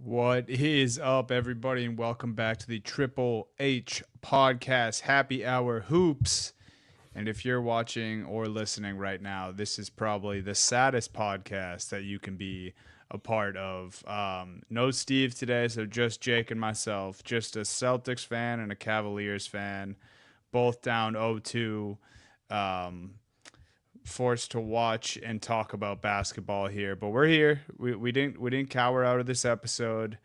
What is up, everybody, and welcome back to the Triple H podcast, Happy Hour Hoops. And if you're watching or listening right now, this is probably the saddest podcast that you can be a part of. No Steve today, so just Jake and myself, just a Celtics fan and a Cavaliers fan, both down 0-2. Um, Forced to watch and talk about basketball here, but we're here. We didn't cower out of this episode.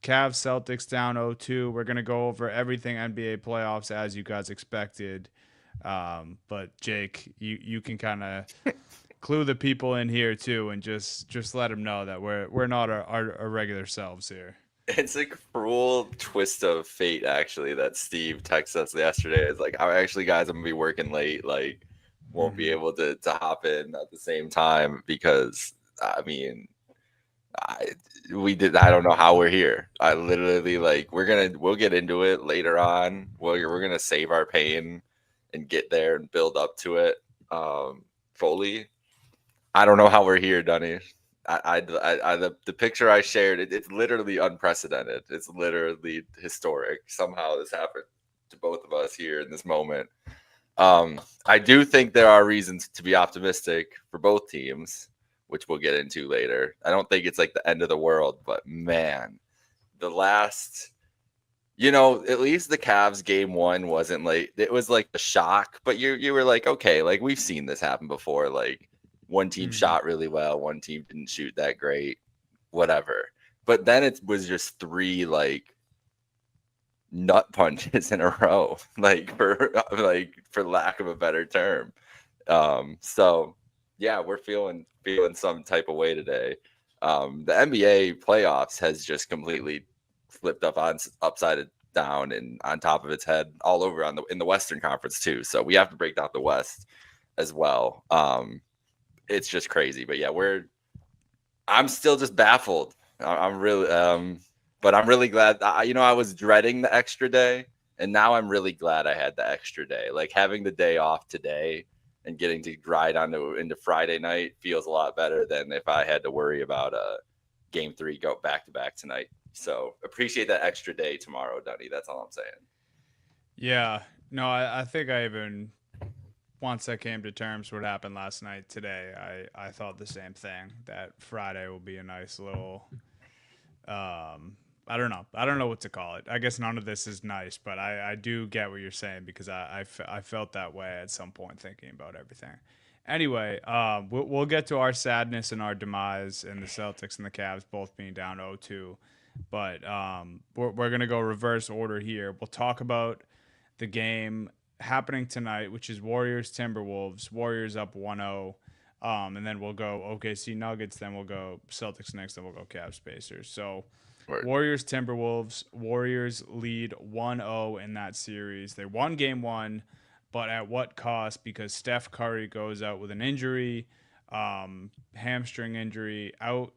Cavs Celtics down 0-2. We're gonna go over everything NBA playoffs as you guys expected. But Jake, you can kind of clue the people in here too, and just let them know that we're not our regular selves here. It's a cruel twist of fate, actually, that Steve texted us yesterday. It's like, "Oh, actually, guys, I'm gonna be working late. Like, won't be Mm-hmm. able to hop in at the same time because I we did. I don't know how we're here. I literally we'll get into it later on. We're gonna save our pain and get there and build up to it fully. I don't know how we're here, Dunny. The picture I shared, it's literally unprecedented. It's literally historic. Somehow this happened to both of us here in this moment. I do think there are reasons to be optimistic for both teams, which we'll get into later. I don't think it's like the end of the world, but man, the last, at least the Cavs game one wasn't like it was like a shock, but you were like, okay, like we've seen this happen before. Like one team Mm-hmm. shot really well, one team didn't shoot that great, whatever. But then it was just three like nut punches in a row, for lack of a better term. So yeah, we're feeling some type of way today. The NBA playoffs has just completely flipped upside down and on top of its head all over in the Western Conference too. So we have to break down the West as well. It's just crazy, but yeah, I'm still just baffled. I'm really but I'm really glad. I was dreading the extra day, and now I'm really glad I had the extra day. Like having the day off today and getting to ride into Friday night feels a lot better than if I had to worry about game three go back to back tonight. So appreciate that extra day tomorrow, Dunny. That's all I'm saying. Yeah. No, I think I even once I came to terms with what happened last night today, I thought the same thing that Friday will be a nice little I don't know. I don't know what to call it. I guess none of this is nice, but I do get what you're saying because I felt that way at some point thinking about everything. Anyway, we'll get to our sadness and our demise and the Celtics and the Cavs both being down 0-2. But we're going to go reverse order here. We'll talk about the game happening tonight, which is Warriors Timberwolves. Warriors up 1-0. And then we'll go OKC Nuggets. Then we'll go Celtics next. Then we'll go Cavs Pacers. So Word. Warriors Timberwolves. Warriors lead 1-0 in that series. They won game one, but at what cost? Because Steph Curry goes out with an injury, hamstring injury, out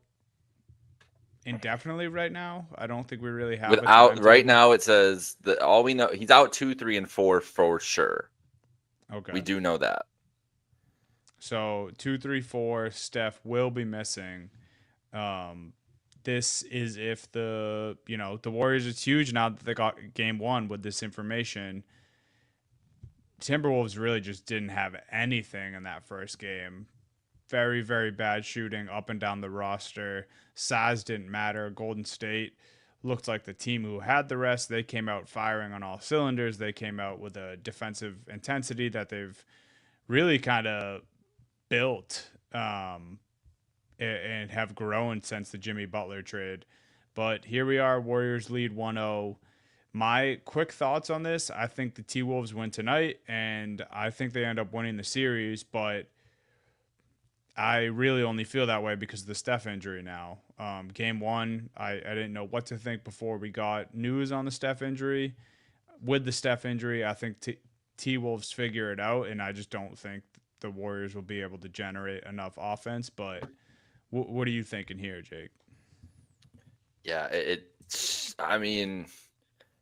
indefinitely right now. I don't think we really have a Without right timetable. now, it says that all we know he's out 2, 3, and 4 for sure. We Okay. do know that. So 2, 3, 4, Steph will be missing. Um, this is if the Warriors. It's huge now that they got game one with this information. Timberwolves really just didn't have anything in that first game. Very, very bad shooting up and down the roster. Size didn't matter. Golden State looked like the team who had the rest. They came out firing on all cylinders. They came out with a defensive intensity that they've really kind of built and have grown since the Jimmy Butler trade. But here we are. Warriors lead 1-0. My quick thoughts on this, I think the T Wolves win tonight, and I think they end up winning the series, but I really only feel that way because of the Steph injury now. Game one, I didn't know what to think before we got news on the Steph injury. With the Steph injury, I think T Wolves figure it out, and I just don't think the Warriors will be able to generate enough offense. But what are you thinking here, Jake? Yeah, I mean,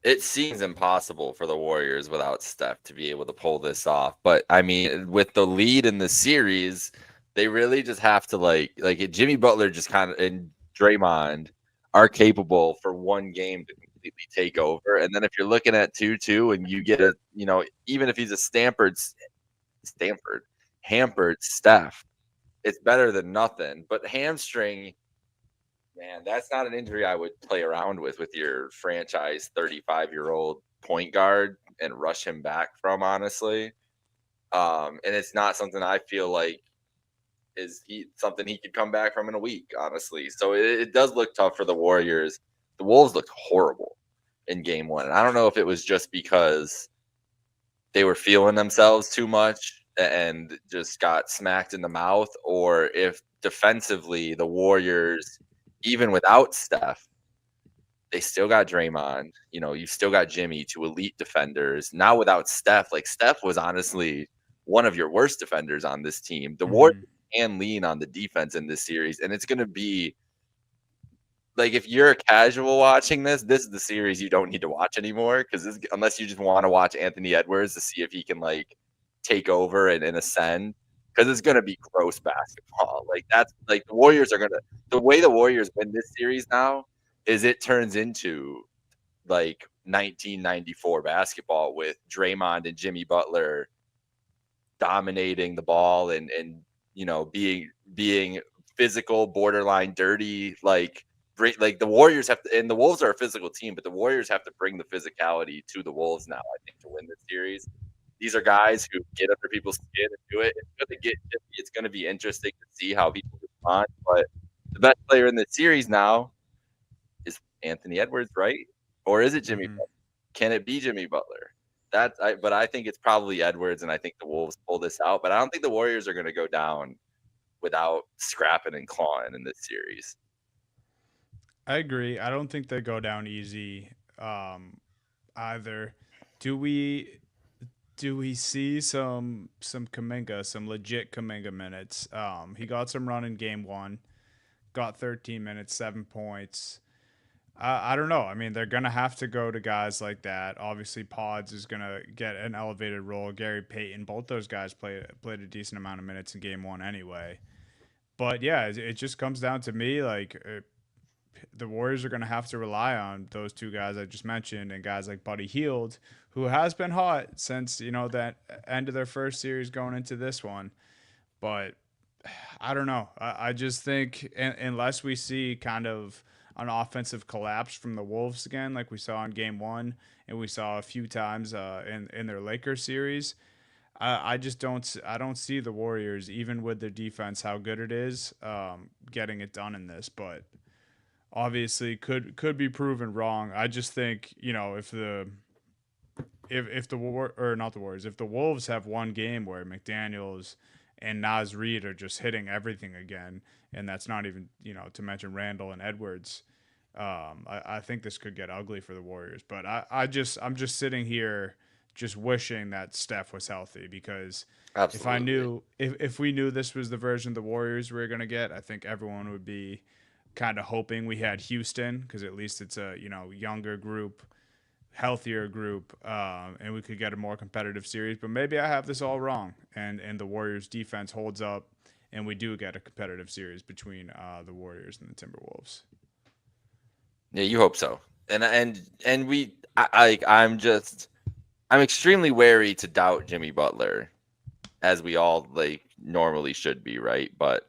it seems impossible for the Warriors without Steph to be able to pull this off. But I mean, with the lead in the series, they really just have to like Jimmy Butler just kind of and Draymond are capable for one game to completely take over. And then if you're looking at 2-2 and you get a, even if he's a Stanford, hampered Steph, it's better than nothing. But hamstring, man, that's not an injury I would play around with your franchise 35-year-old point guard and rush him back from, honestly. And it's not something I feel like is something he could come back from in a week, honestly. So it does look tough for the Warriors. The Wolves looked horrible in game one. And I don't know if it was just because they were feeling themselves too much and just got smacked in the mouth, or if defensively the Warriors, even without Steph, they still got Draymond. You still got Jimmy, two elite defenders. Now without Steph, like Steph was honestly one of your worst defenders on this team. The Warriors can lean on the defense in this series, and it's going to be like if you're a casual watching this is the series you don't need to watch anymore because unless you just want to watch Anthony Edwards to see if he can like take over and ascend, because it's going to be gross basketball. Like that's like the way the Warriors win this series now is it turns into like 1994 basketball with Draymond and Jimmy Butler dominating the ball and being physical, borderline dirty, like the Warriors have to, and the Wolves are a physical team, but the Warriors have to bring the physicality to the Wolves now, I think, to win this series. These are guys who get under people's skin and do it. It's going to be interesting to see how people respond. But the best player in the series now is Anthony Edwards, right? Or is it Jimmy Butler? Can it be Jimmy Butler? But I think it's probably Edwards, and I think the Wolves pull this out. But I don't think the Warriors are going to go down without scrapping and clawing in this series. I agree. I don't think they go down easy either. Do we see some Kuminga, some legit Kuminga minutes? He got some run in game one, got 13 minutes, 7 points. I don't know. I mean, they're gonna have to go to guys like that. Obviously, Pods is gonna get an elevated role. Gary Payton, both those guys played a decent amount of minutes in game one anyway. But yeah, it just comes down to me like the Warriors are going to have to rely on those two guys I just mentioned and guys like Buddy Hield, who has been hot since that end of their first series going into this one. But I don't know. I just think unless we see kind of an offensive collapse from the Wolves again, like we saw in Game One and we saw a few times in their Lakers series. I just don't. I don't see the Warriors, even with their defense, how good it is, getting it done in this. But obviously could be proven wrong. I just think if the war or not the Warriors, if the Wolves have one game where McDaniels and Naz Reid are just hitting everything again, and that's not even to mention Randall and Edwards. I think this could get ugly for the Warriors. But I'm just sitting here just wishing that Steph was healthy because Absolutely. if we knew this was the version of the Warriors we were gonna get, I think everyone would be kind of hoping we had Houston because at least it's a younger group, healthier group, and we could get a more competitive series. But maybe I have this all wrong, and the Warriors defense holds up, and we do get a competitive series between the Warriors and the Timberwolves. Yeah, you hope so. And we, I'm extremely wary to doubt Jimmy Butler, as we all like normally should be, right? But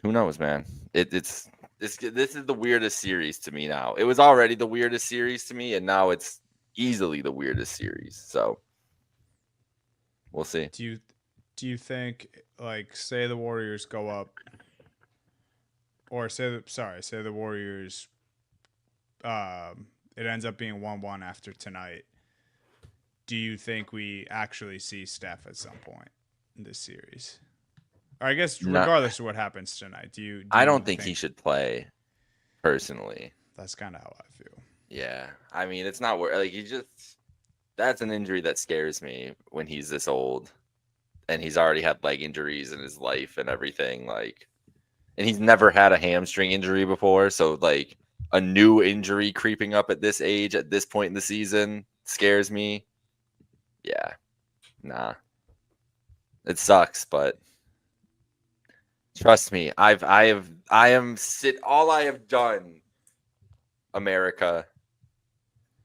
who knows, man? This is the weirdest series to me now. It was already the weirdest series to me, and now it's easily the weirdest series. So we'll see. Do you think, like, say the Warriors go up, or say the Warriors, it ends up being 1-1 after tonight? Do you think we actually see Steph at some point in this series? Or I guess Not, regardless of what happens tonight, do I you don't think he think should play personally. that's kind of how I feel? Yeah, I mean, it's not like that's an injury that scares me when he's this old and he's already had leg injuries in his life and everything. Like, and he's never had a hamstring injury before. So, like, a new injury creeping up at this age, at this point in the season, scares me. Yeah, nah, it sucks, but Trust me, all I have done, America,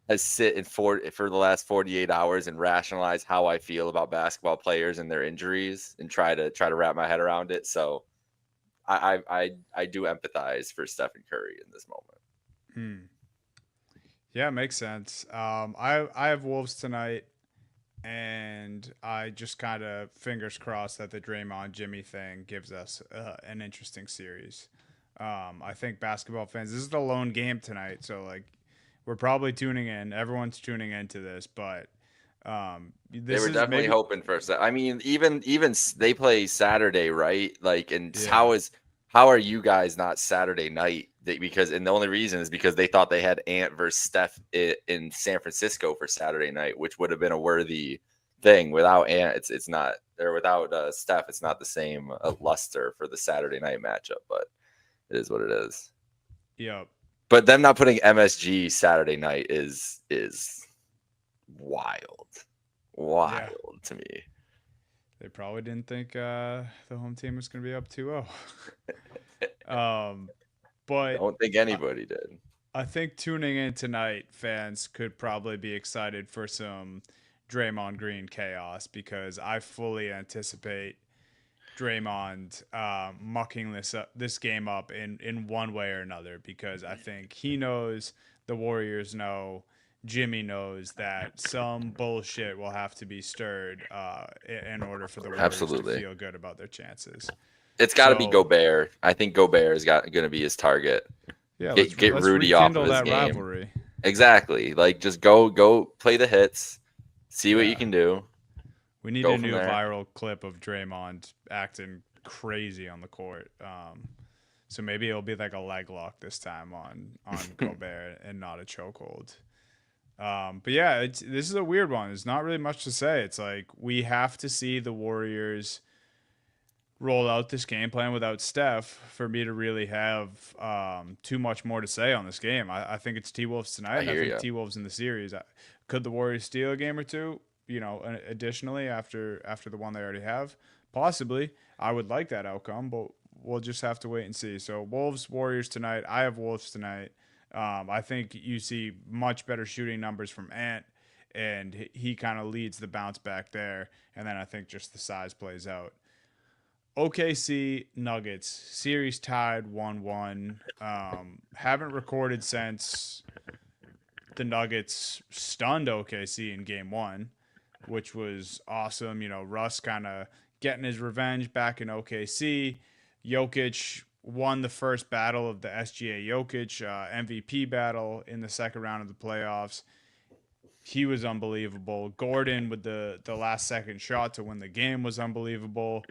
has sit for the last 48 hours and rationalize how I feel about basketball players and their injuries and try to wrap my head around it. So I do empathize for Stephen Curry in this moment. Hmm. Yeah, makes sense. I have Wolves tonight, and I just kind of fingers crossed that the Draymond Jimmy thing gives us an interesting series. I think basketball fans, this is the lone game tonight, so like we're probably tuning in. Everyone's tuning into this, but They this were is definitely maybe hoping for a I mean, they play Saturday, right? Like, and yeah. how are you guys not Saturday night? Because the only reason is because they thought they had Ant versus Steph in San Francisco for Saturday night, which would have been a worthy thing. Without Ant, it's not, or without Steph, it's not the same luster for the Saturday night matchup. But it is what it is. Yep. But them not putting MSG Saturday night is wild, Yeah. wild to me. They probably didn't think the home team was going to be up 2-0. But Don't think anybody did. I think tuning in tonight, fans could probably be excited for some Draymond Green chaos because I fully anticipate Draymond mucking this game up in one way or another because I think he knows, the Warriors know, Jimmy knows that some bullshit will have to be stirred in order for the Warriors to Absolutely. feel good about their chances. It's got to be So Gobert. I think Gobert is going to be his target. yeah, Get let's Rudy off of rekindle his that game. rivalry. Exactly. Like, just go play the hits, see what you Yeah. can do, We need go a from new there. viral clip of Draymond acting crazy on the court. So maybe it'll be like a leg lock this time on Gobert and not a chokehold. But yeah, this is a weird one. There's not really much to say. It's like we have to see the Warriors roll out this game plan without Steph for me to really have too much more to say on this game. I think it's T Wolves tonight, I and I hear think you. T Wolves in the series. Could the Warriors steal a game or two? You know, additionally after the one they already have, possibly. I would like that outcome, but we'll just have to wait and see. So Wolves Warriors tonight. I have Wolves tonight. I think you see much better shooting numbers from Ant, and he kind of leads the bounce back there. And then I think just the size plays out. OKC Nuggets series tied 1-1. Haven't recorded since the Nuggets stunned OKC in game 1, which was awesome. You know, Russ kind of getting his revenge back in OKC. Jokic won the first battle of the SGA Jokic MVP battle in the second round of the playoffs. He was unbelievable. Gordon with the last second shot to win the game was unbelievable.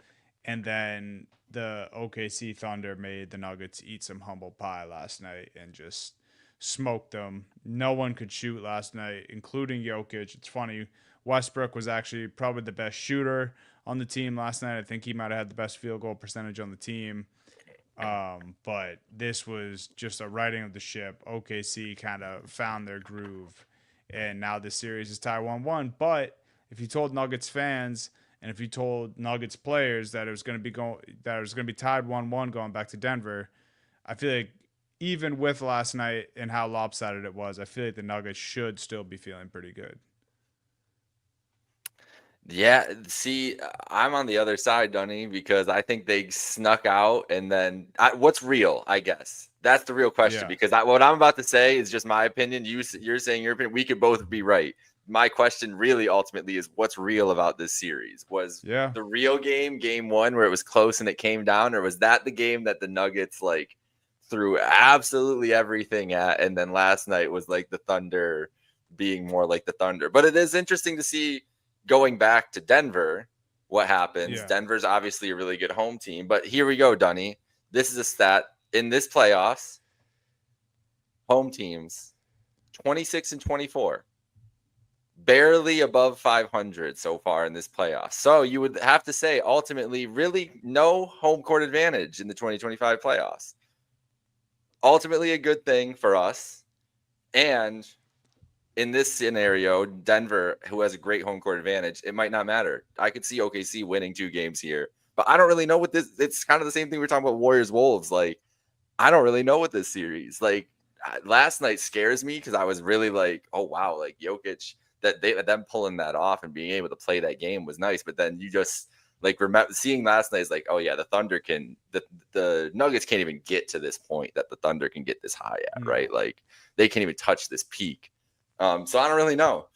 And then the OKC Thunder made the Nuggets eat some humble pie last night and just smoked them. No one could shoot last night, including Jokic. It's funny. Westbrook was actually probably the best shooter on the team last night. I think he might have had the best field goal percentage on the team. But this was just a righting of the ship. OKC kind of found their groove, and now this series is tied 1-1. But if you told Nuggets fans and if you told Nuggets players that it was going to be tied 1-1 going back to Denver, I feel like even with last night and how lopsided it was, I feel like the Nuggets should still be feeling pretty good. Yeah, see, I'm on the other side, Dunny, because I think they snuck out. And then what's real, I guess? That's the real question. Yeah. Because what I'm about to say is just my opinion. You're saying your opinion. We could both be right. My question really ultimately is what's real about this series? Was Yeah. the real game 1 where it was close and it came down? Or was that the game that the Nuggets like threw absolutely everything at? And then last night was like the Thunder being more like the Thunder. But it is interesting to see going back to Denver, what happens? Yeah. Denver's obviously a really good home team, but here we go, Dunny. This is a stat in this playoffs. Home teams 26 and 24, barely above 500 so far in this playoff. So you would have to say ultimately really no home court advantage in the 2025 playoffs. Ultimately a good thing for us. And in this scenario, Denver, who has a great home court advantage, it might not matter. I could see OKC winning 2 games here, But I don't really know what this. It's kind of the same thing we were talking about Warriors Wolves. Like I don't really know what this series. Like last night scares me because I was really like, oh wow, like Jokic, them pulling that off and being able to play that game was nice. But then you just like remember seeing last night is like, oh yeah, the Thunder the Nuggets can't even get to this point that the Thunder can get this high at, right? Like they can't even touch this peak. So I don't really know.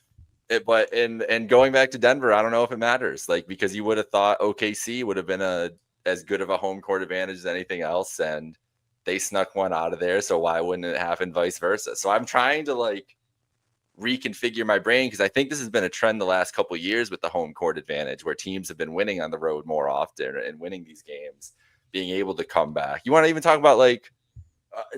But going back to Denver, I don't know if it matters. Like because you would have thought OKC would have been as good of a home court advantage as anything else, and they snuck one out of there. So why wouldn't it happen vice versa? So I'm trying to like reconfigure my brain because I think this has been a trend the last couple of years with the home court advantage, where teams have been winning on the road more often and winning these games, being able to come back. You want to even talk about like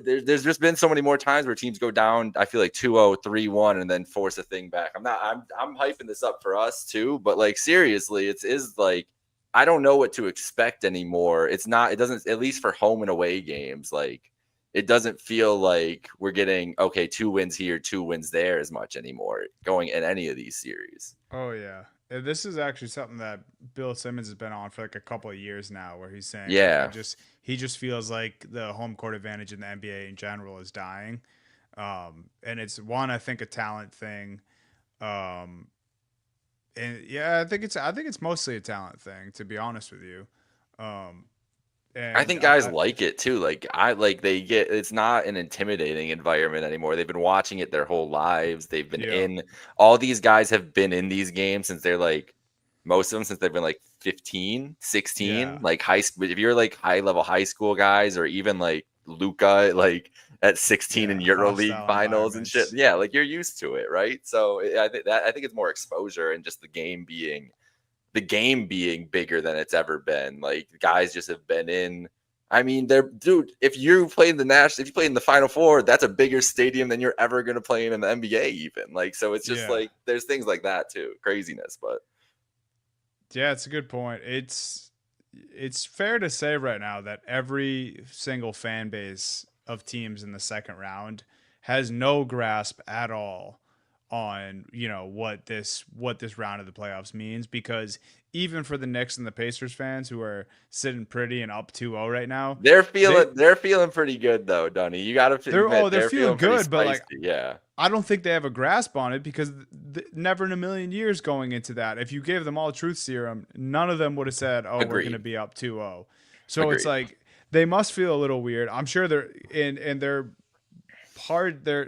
there's just been so many more times where teams go down, I feel like 2-0, 3-1 and then force a thing back. I'm hyping this up for us too, but like seriously, it is like I don't know what to expect anymore. It doesn't, at least for home and away games, like it doesn't feel like we're getting 2 wins here, 2 wins there as much anymore going in any of these series. Oh yeah. This is actually something that Bill Simmons has been on for like a couple of years now, where he's saying like Yeah. he just feels like the home court advantage in the NBA in general is dying, and it's one, I think, a talent thing, um, and yeah, I think it's mostly a talent thing, to be honest with you, um, I and think guys like it too. Like it's not an intimidating environment anymore. They've been watching it their whole lives. They've been all these guys have been in these games since they're like, most of them since they've been like 15, 16, like high school. If you're like high level high school guys, or even like Luca, like at 16 in EuroLeague finals and shit. Yeah. Like you're used to it. Right. So I think it's more exposure and just the game being bigger than it's ever been. Like guys just have been in. I mean, if you play in the Final Four, that's a bigger stadium than you're ever going to play in the NBA even. Like, so it's just like, there's things like that too. Craziness. But yeah, it's a good point. It's fair to say right now that every single fan base of teams in the second round has no grasp at all on what this round of the playoffs means, because even for the Knicks and the Pacers fans who are sitting pretty and up 2-0 right now, they're feeling pretty good though, Dunny. You got to admit they're feeling good, but like yeah. I don't think they have a grasp on it, because never in a million years going into that, if you gave them all truth serum, none of them would have said, "Oh, we're going to be up 2-0." So Agreed. It's like they must feel a little weird. I'm sure they're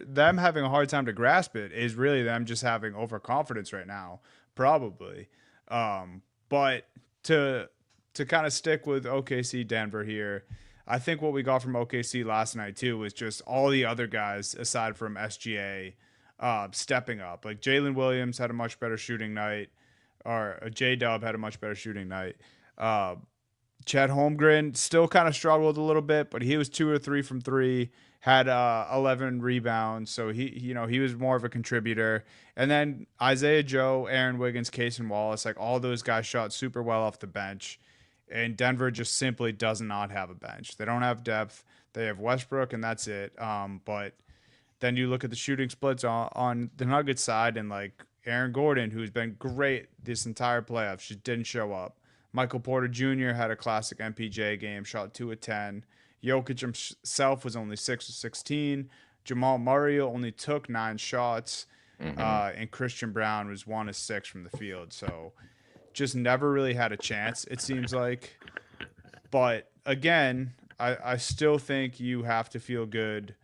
them having a hard time to grasp it is really them just having overconfidence right now, probably. But to kind of stick with OKC Denver here, I think what we got from OKC last night too was just all the other guys aside from SGA stepping up. Like Jalen Williams had a much better shooting night, or J Dub had a much better shooting night. Chet Holmgren still kind of struggled a little bit, but he was 2 or 3 from 3, had 11 rebounds, so he was more of a contributor. And then Isaiah Joe, Aaron Wiggins, Cason Wallace, like all those guys shot super well off the bench. And Denver just simply does not have a bench. They don't have depth. They have Westbrook, and that's it. But then you look at the shooting splits on the Nuggets side, and like Aaron Gordon, who's been great this entire playoffs, just didn't show up. Michael Porter Jr. had a classic MPJ game, shot 2 of 10. Jokic himself was only 6 of 16. Jamal Murray only took 9 shots. And Christian Brown was 1 of 6 from the field. So just never really had a chance, it seems like. But again, I still think you have to feel good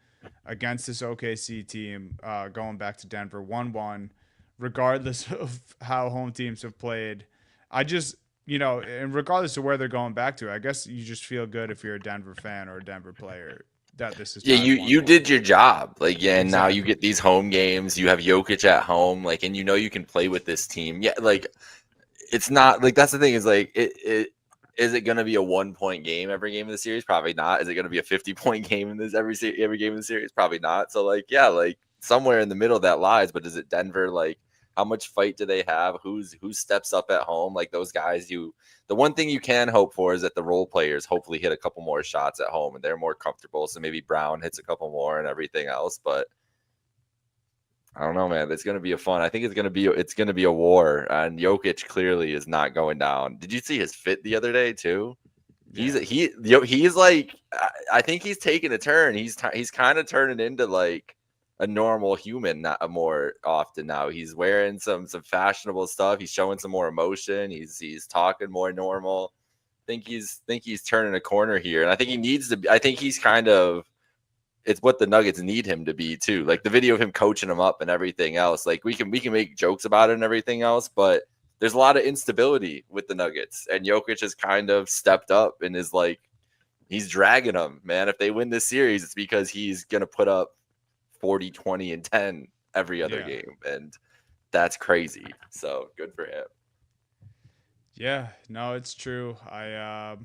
against this OKC team going back to Denver 1-1, regardless of how home teams have played. I just, and regardless of where they're going back to, I guess you just feel good if you're a Denver fan or a Denver player that this is. Yeah, you did your job. Like, yeah, and exactly. now you get these home games. You have Jokic at home, like, and you can play with this team. Yeah, like it's not like that's the thing is like it is it going to be a 1-point game every game of the series? Probably not. Is it going to be a 50-point game in this every game of the series? Probably not. So like, yeah, like somewhere in the middle that lies. But is it Denver? Like, how much fight do they have? Who steps up at home? Like those guys, the one thing you can hope for is that the role players hopefully hit a couple more shots at home and they're more comfortable. So maybe Brown hits a couple more and everything else. But I don't know, man. It's gonna be a fun. I think it's gonna be a war, and Jokic clearly is not going down. Did you see his fit the other day too? Yeah. He's like I think he's taking a turn. He's kind of turning into like a normal human not more often now. He's wearing some fashionable stuff. He's showing some more emotion. He's talking more normal. Think he's turning a corner here, and I think he needs to. I think he's kind of it's what the Nuggets need him to be too. Like the video of him coaching them up and everything else. Like we can make jokes about it and everything else, but there's a lot of instability with the Nuggets, and Jokic has kind of stepped up and is like he's dragging them, man. If they win this series, it's because he's gonna put up 40, 20, and 10 every other Yeah. game, and that's crazy. So good for him. Yeah, no, it's true. I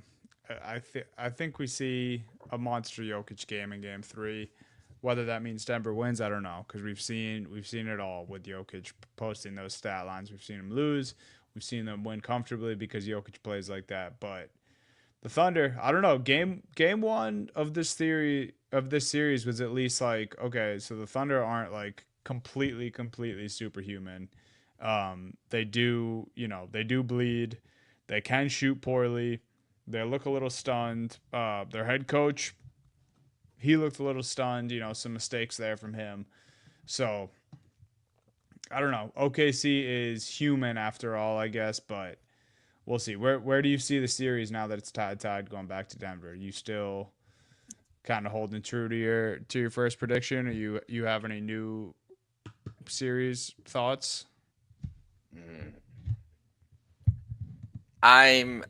think we see a monster Jokic game in Game 3. Whether that means Denver wins, I don't know, because we've seen it all with Jokic posting those stat lines. We've seen him lose. We've seen them win comfortably because Jokic plays like that. But the Thunder, I don't know. Game one of this series was at least like, okay, so the Thunder aren't like completely superhuman. They do, they do bleed. They can shoot poorly. They look a little stunned. Their head coach, he looked a little stunned. Some mistakes there from him. So I don't know. OKC is human after all, I guess, but we'll see. Where do you see the series now that it's tied going back to Denver? You still kind of holding true to your first prediction, or you have any new series thoughts? Mm. I'm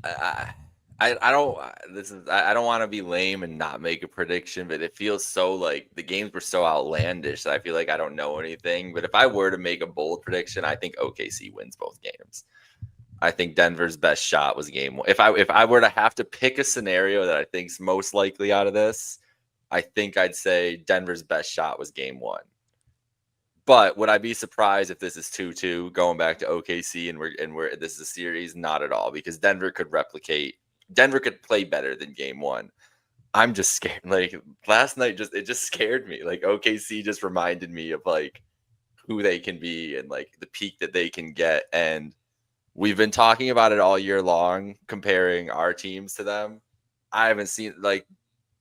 I don't this is I don't want to be lame and not make a prediction, but it feels so like the games were so outlandish that I feel like I don't know anything. But if I were to make a bold prediction, I think OKC wins both games. I think Denver's best shot was game one. If I were to have to pick a scenario that I think's most likely out of this, I think I'd say Denver's best shot was game one. But would I be surprised if this is 2-2 going back to OKC and we're this is a series? Not at all, because Denver could play better than game one. I'm just scared. Like last night it just scared me. Like OKC just reminded me of like who they can be and like the peak that they can get. And we've been talking about it all year long, comparing our teams to them. I haven't seen like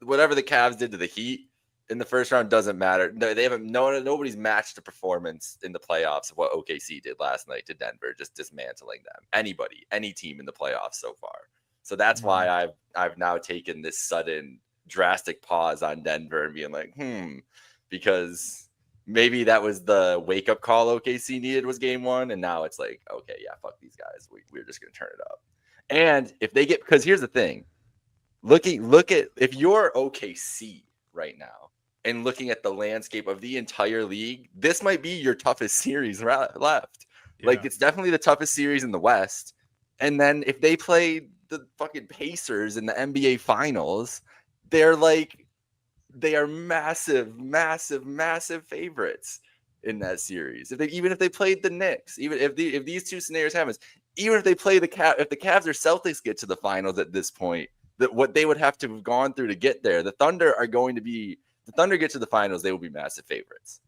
whatever the Cavs did to the Heat in the first round doesn't matter. No, they haven't. Nobody's matched the performance in the playoffs of what OKC did last night to Denver, just dismantling them. Anybody, any team in the playoffs so far. So that's why Mm. I've now taken this sudden drastic pause on Denver and being like, because maybe that was the wake up call OKC needed was game one, and now it's like, okay, yeah, fuck these guys. We're just gonna turn it up. And if they get, because here's the thing, look at if you're OKC right now and looking at the landscape of the entire league, this might be your toughest series left. Like Yeah. it's definitely the toughest series in the West. And then if they play the fucking Pacers in the NBA Finals, they're like they are massive favorites in that series. Even if they played the Knicks, even if these two scenarios happens, even if they play if the Cavs or Celtics get to the finals at this point, that what they would have to have gone through to get there, the Thunder get to the finals, they will be massive favorites.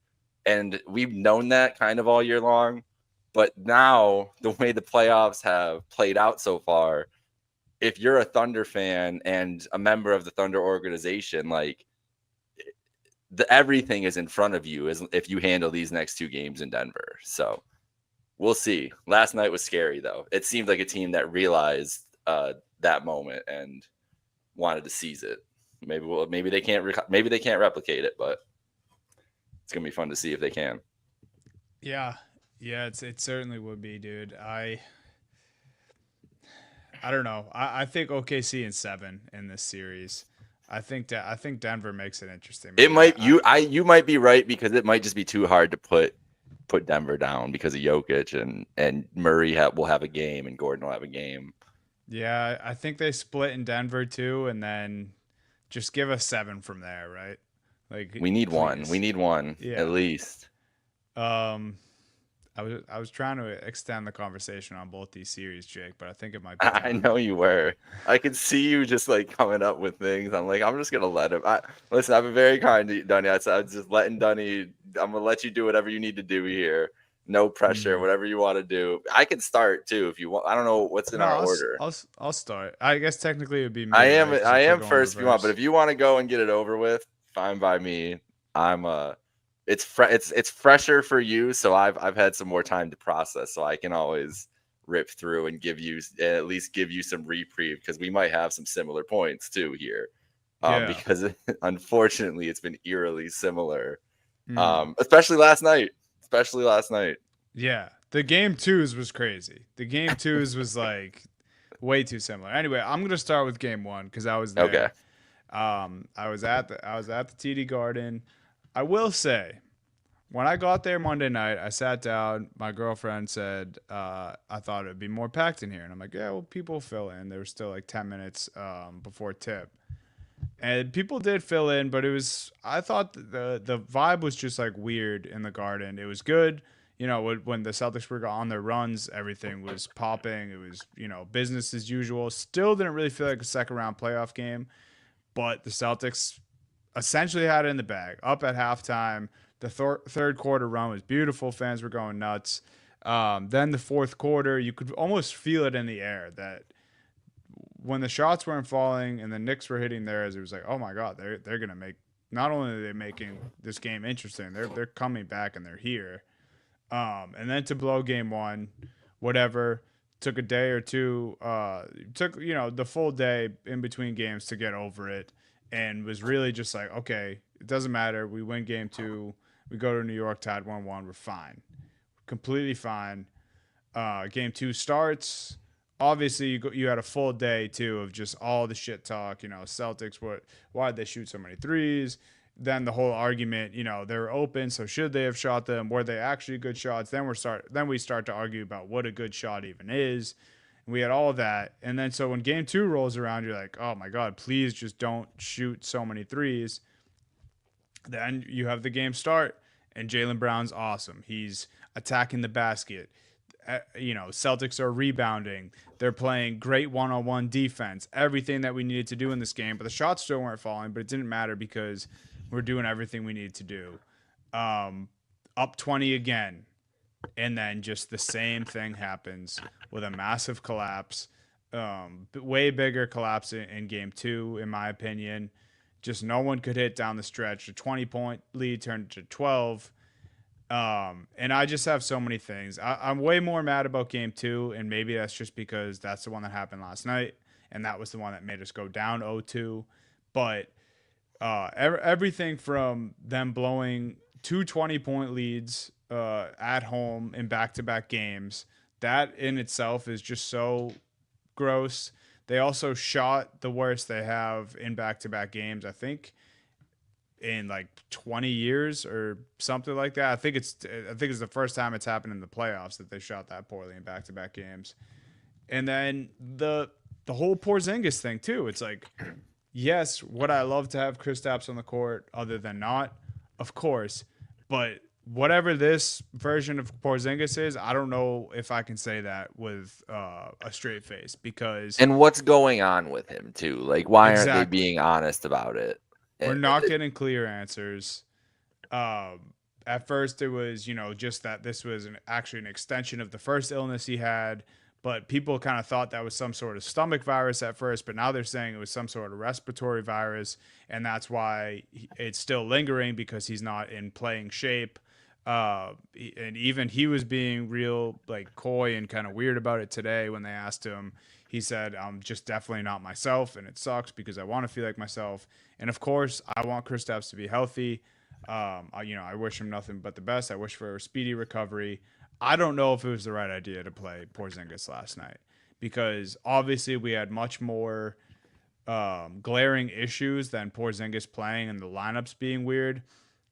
And we've known that kind of all year long. But now the way the playoffs have played out so far, if you're a Thunder fan and a member of the Thunder organization, like everything is in front of you as if you handle these next two games in Denver. So we'll see. Last night was scary though. It seemed like a team that realized that moment and wanted to seize it. Maybe they can't replicate it, but it's gonna be fun to see if they can. Yeah. Yeah, it certainly would be, dude. I don't know. I think OKC in 7 in this series. I think Denver makes it interesting, It man. might you might be right, because it might just be too hard to put Denver down because of Jokic and Murray will have a game and Gordon will have a game. Yeah, I think they split in Denver too, and then just give us 7 from there, right? Like, We need one. We please. need one at Yeah. least. Um, I was trying to extend the conversation on both these series, Jake, but I think it might be I time. know you were. I could see you just like coming up with things. I'm like, I'm just gonna let him. Listen, I've been very kind to you, Dunny. I was just letting Dunny. I'm gonna let you do whatever you need to do here. No pressure. Mm. Whatever you want to do. I can start too if you want. I don't know what's in No, our order. I'll start. I guess technically it would be I me, am right? Because I if we're am going first if you want, but reverse. if you want to go and get it over with, fine by me. I'm it's fresher for you, so I've had some more time to process, so I can always rip through and give you at least give you some reprieve because we might have some similar points too here. Yeah. Because unfortunately it's been eerily similar. Mm. Especially last night. Especially last night. Yeah. The game twos was crazy. The game twos was like way too similar. Anyway, I'm gonna start with game one because I was Okay. there. I was at the TD Garden. I will say, when I got there Monday night, I sat down. My girlfriend said, I thought it would be more packed in here. And I'm like, yeah, well, people fill in. There was still like 10 minutes before tip. And people did fill in, but I thought the vibe was just like weird in the Garden. It was good. You know, when the Celtics were on their runs, everything was popping. It was, business as usual. Still didn't really feel like a second round playoff game, but the Celtics essentially had it in the bag. Up at halftime, the third quarter run was beautiful. Fans were going nuts. Then the fourth quarter, you could almost feel it in the air that when the shots weren't falling and the Knicks were hitting theirs, it was like, oh my god, they're gonna make. Not only are they making this game interesting, they're coming back and they're here. And then to blow game one, whatever. Took a day or two. Took the full day in between games to get over it, and was really just like, okay, it doesn't matter. We win game two. We go to New York, tied 1-1. We're fine, completely fine. Game two starts. Obviously, you had a full day too of just all the shit talk. Celtics. Why did they shoot so many threes? Then the whole argument, they're open, so should they have shot them? Were they actually good shots? Then we start to argue about what a good shot even is. And we had all of that, and then so when game two rolls around, you're like, oh my god, please just don't shoot so many threes. Then you have the game start, and Jaylen Brown's awesome. He's attacking the basket. Celtics are rebounding. They're playing great one-on-one defense. Everything that we needed to do in this game, but the shots still weren't falling. But it didn't matter because we're doing everything we needed to do. Up 20 again, and then just the same thing happens with a massive collapse. Way bigger collapse in game two, in my opinion. Just no one could hit down the stretch. A 20-point lead turned to 12. And I just have so many things. I'm way more mad about game two, and maybe that's just because that's the one that happened last night, and that was the one that made us go down 0-2. But everything from them blowing two 20-point leads at home in back-to-back games, that in itself is just so gross. They also shot the worst they have in back-to-back games, I think, in like 20 years or something like that. I think it's the first time it's happened in the playoffs that they shot that poorly in back-to-back games. And then the whole Porzingis thing too. It's like, yes, would I love to have Kristaps on the court other than not? Of course, but whatever this version of Porzingis is, I don't know if I can say that with a straight face because And what's going on with him too? Like, why aren't they exactly being honest about it? we're not getting clear answers. At first, it was just that this was actually an extension of the first illness he had, but people kind of thought that was some sort of stomach virus at first. But now they're saying it was some sort of respiratory virus, and that's why it's still lingering because he's not in playing shape. And even he was being real like coy and kind of weird about it today when they asked him. He said, "I'm just definitely not myself, and it sucks because I want to feel like myself. And of course, I want Kristaps to be healthy. I wish him nothing but the best. I wish for a speedy recovery. I don't know if it was the right idea to play Porzingis last night because obviously we had much more glaring issues than Porzingis playing and the lineups being weird.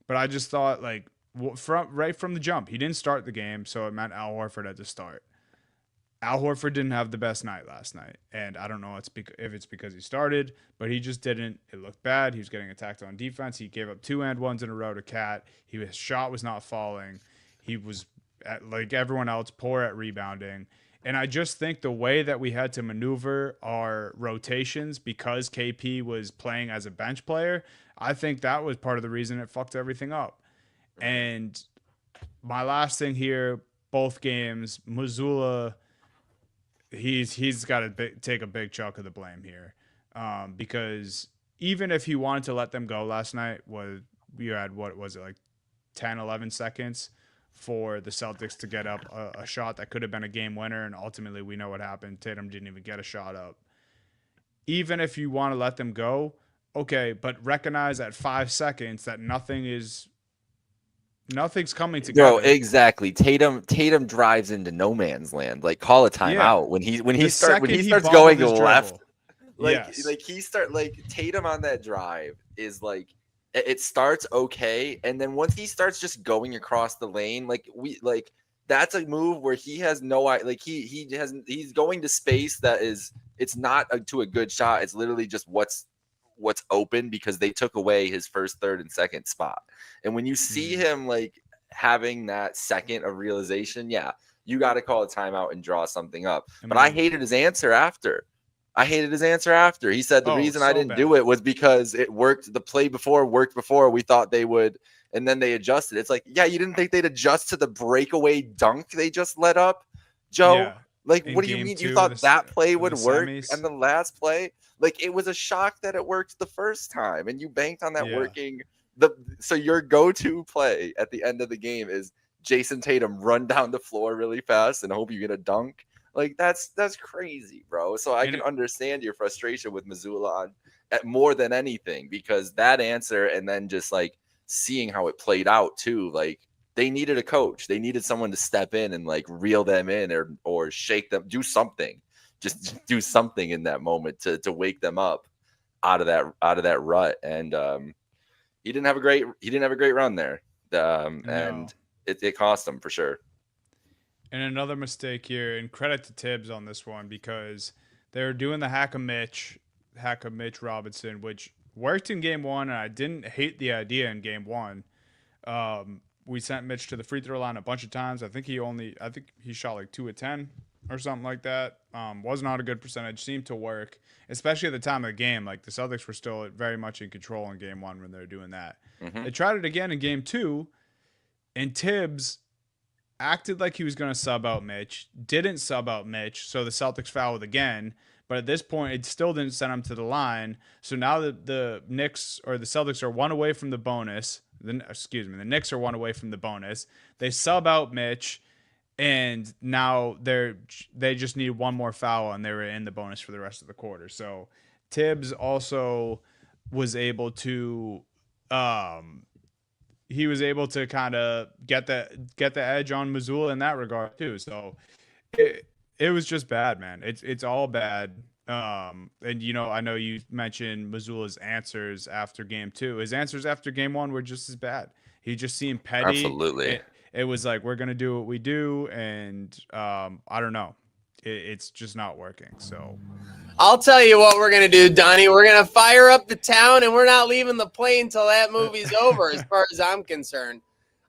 But I just thought right from the jump, he didn't start the game, so it meant Al Horford had to start. Al Horford didn't have the best night last night, and I don't know if it's because he started, but he just didn't. It looked bad. He was getting attacked on defense. He gave up 2 and 1s in a row to Cat. His shot was not falling. He was like everyone else, poor at rebounding. And I just think the way that we had to maneuver our rotations because KP was playing as a bench player, I think that was part of the reason it fucked everything up. Mhm. And my last thing here, both games, Missoula, he's got to take a big chunk of the blame here, because even if he wanted to let them go last night, was you had what was it like 10, 11 seconds for the Celtics to get up a shot that could have been a game winner, and ultimately we know what happened. Tatum didn't even get a shot up. Even if you want to let them go, okay, but recognize at 5 seconds that nothing's coming Bro, together. exactly. Tatum drives into no man's land. Like call a Yeah, timeout when the when second he he starts bobbled going his left. dribble, yes, Like Tatum on that drive is like it starts okay, and then once he starts just going across the lane, that's a move where he has no like he's going to space that is it's not to a good shot. It's literally just what's open because they took away his first, third, and second spot. And when you see him like having that second of realization, yeah, you got to call a timeout and draw something up. But I hated his answer after. He said the oh, reason I so didn't do bad. it was because it worked. The play before worked before we thought they would, and then they adjusted. It's like, yeah, you didn't think they'd adjust to the breakaway dunk they just let up, Joe? Yeah, Like, in what do you game mean? You two thought that play of the would work, semis. and the last play, like, it was a shock that it worked the first time, and you banked on that Yeah, working. So your go-to play at the end of the game is Jason Tatum run down the floor really fast and hope you get a dunk. Like that's crazy, bro. So I and can understand your frustration with Missoula on at more than anything because that answer and then just like seeing how it played out too. Like they needed a coach. They needed someone to step in and like reel them in or shake them, do something. Just do something in that moment to wake them up out of that rut. And he didn't have a great run there. And no. it cost him for sure. And another mistake here, and credit to Tibbs on this one because they were doing the hack of Mitch Robinson, which worked in game one, and I didn't hate the idea in game one. We sent Mitch to the free throw line a bunch of times. I think he shot like 2 of 10 or something like that. Was not a good percentage. Seemed to work, especially at the time of the game. Like the Celtics were still very much in control in game one when they were doing that. Mm-hmm. They tried it again in game two, and Tibbs acted like he was going to sub out Mitch, didn't sub out Mitch, so the Celtics fouled again. But at this point, it still didn't send him to the line. So now the Knicks or the Celtics are one away from the bonus. The Knicks are one away from the bonus. They sub out Mitch, and now they just need one more foul, and they were in the bonus for the rest of the quarter. So Tibbs also was able to um, he was able to kind of get the edge on Missoula in that regard too. So it was just bad, man. It's all bad. And I know you mentioned Missoula's answers after game two. His answers after game one were just as bad. He just seemed petty. Absolutely. It was like we're gonna do what we do, and I don't know. It's just not working. So I'll tell you what we're going to do, Donnie. We're going to fire up the town, and we're not leaving the plane until that movie's over, as far as I'm concerned.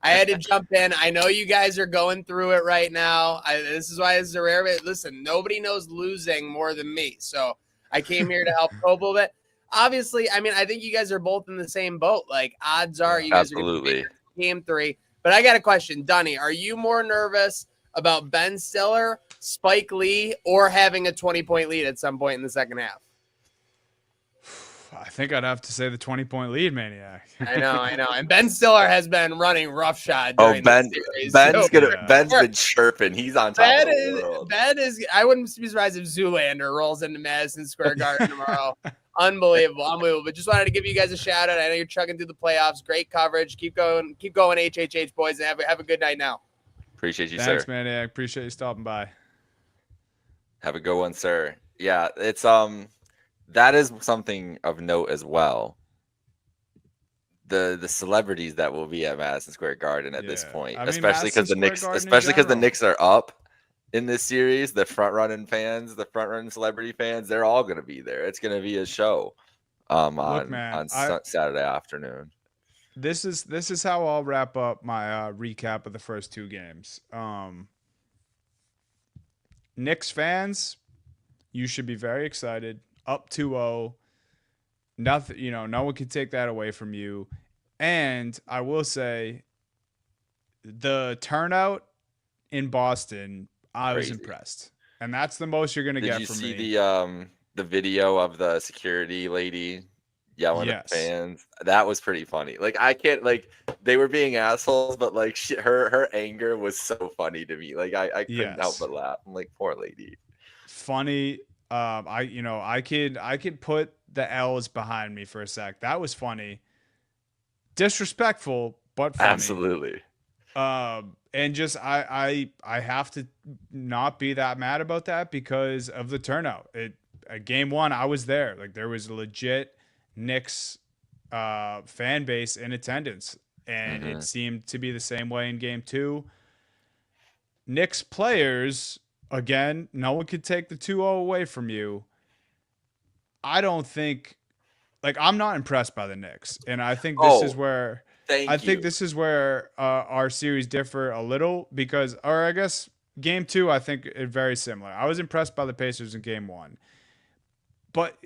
I had to jump in. I know you guys are going through it right now. This is why this is a rare bit. Listen, nobody knows losing more than me, so I came here to help cope a little bit. Obviously, I mean, I think you guys are both in the same boat. Like, odds are you guys are going to Absolutely. be game three. But I got a question. Donnie, are you more nervous about Ben Stiller, Spike Lee, or having a 20-point lead at some point in the second half? I think I'd have to say the 20-point lead maniac. I know. And Ben Stiller has been running roughshod during this series. Ben's been chirping. He's on top of the world. Ben is. I wouldn't be surprised if Zoolander rolls into Madison Square Garden tomorrow. Unbelievable. But just wanted to give you guys a shout out. I know you're chugging through the playoffs. Great coverage. Keep going, HHH boys, and have a good night now. Appreciate you, Thanks, sir. maniac. Appreciate you stopping by. Have a good one, sir. Yeah, it's that is something of note as well. The celebrities that will be at Madison Square Garden at this point, especially because the Knicks are up in this series, the front running celebrity fans, they're all going to be there. It's going to be a show on Saturday afternoon. this is how I'll wrap up my recap of the first two games. Knicks fans, you should be very excited. Up 2-0. Nothing, no one can take that away from you. And I will say the turnout in Boston, I was Crazy. impressed. And that's the most you're going to Did get you from see me. the video of the security lady yelling at Yes. fans? That was pretty funny. Like I can't like they were being assholes, but like her anger was so funny to me. Like I couldn't help Yes. but laugh. I'm like, poor lady. Funny. I could put the L's behind me for a sec. That was funny. Disrespectful, but funny. Absolutely. And just I have to not be that mad about that because of the turnout. At game one, I was there. Like there was a legit Knicks fan base in attendance, and it seemed to be the same way in game two. Knicks players, again, no one could take the 2-0 away from you. I don't think I'm not impressed by the Knicks, and I think this is Oh, where thank you. our series differ a little because, or I guess game two, I think it's very similar. I was impressed by the Pacers in game one, but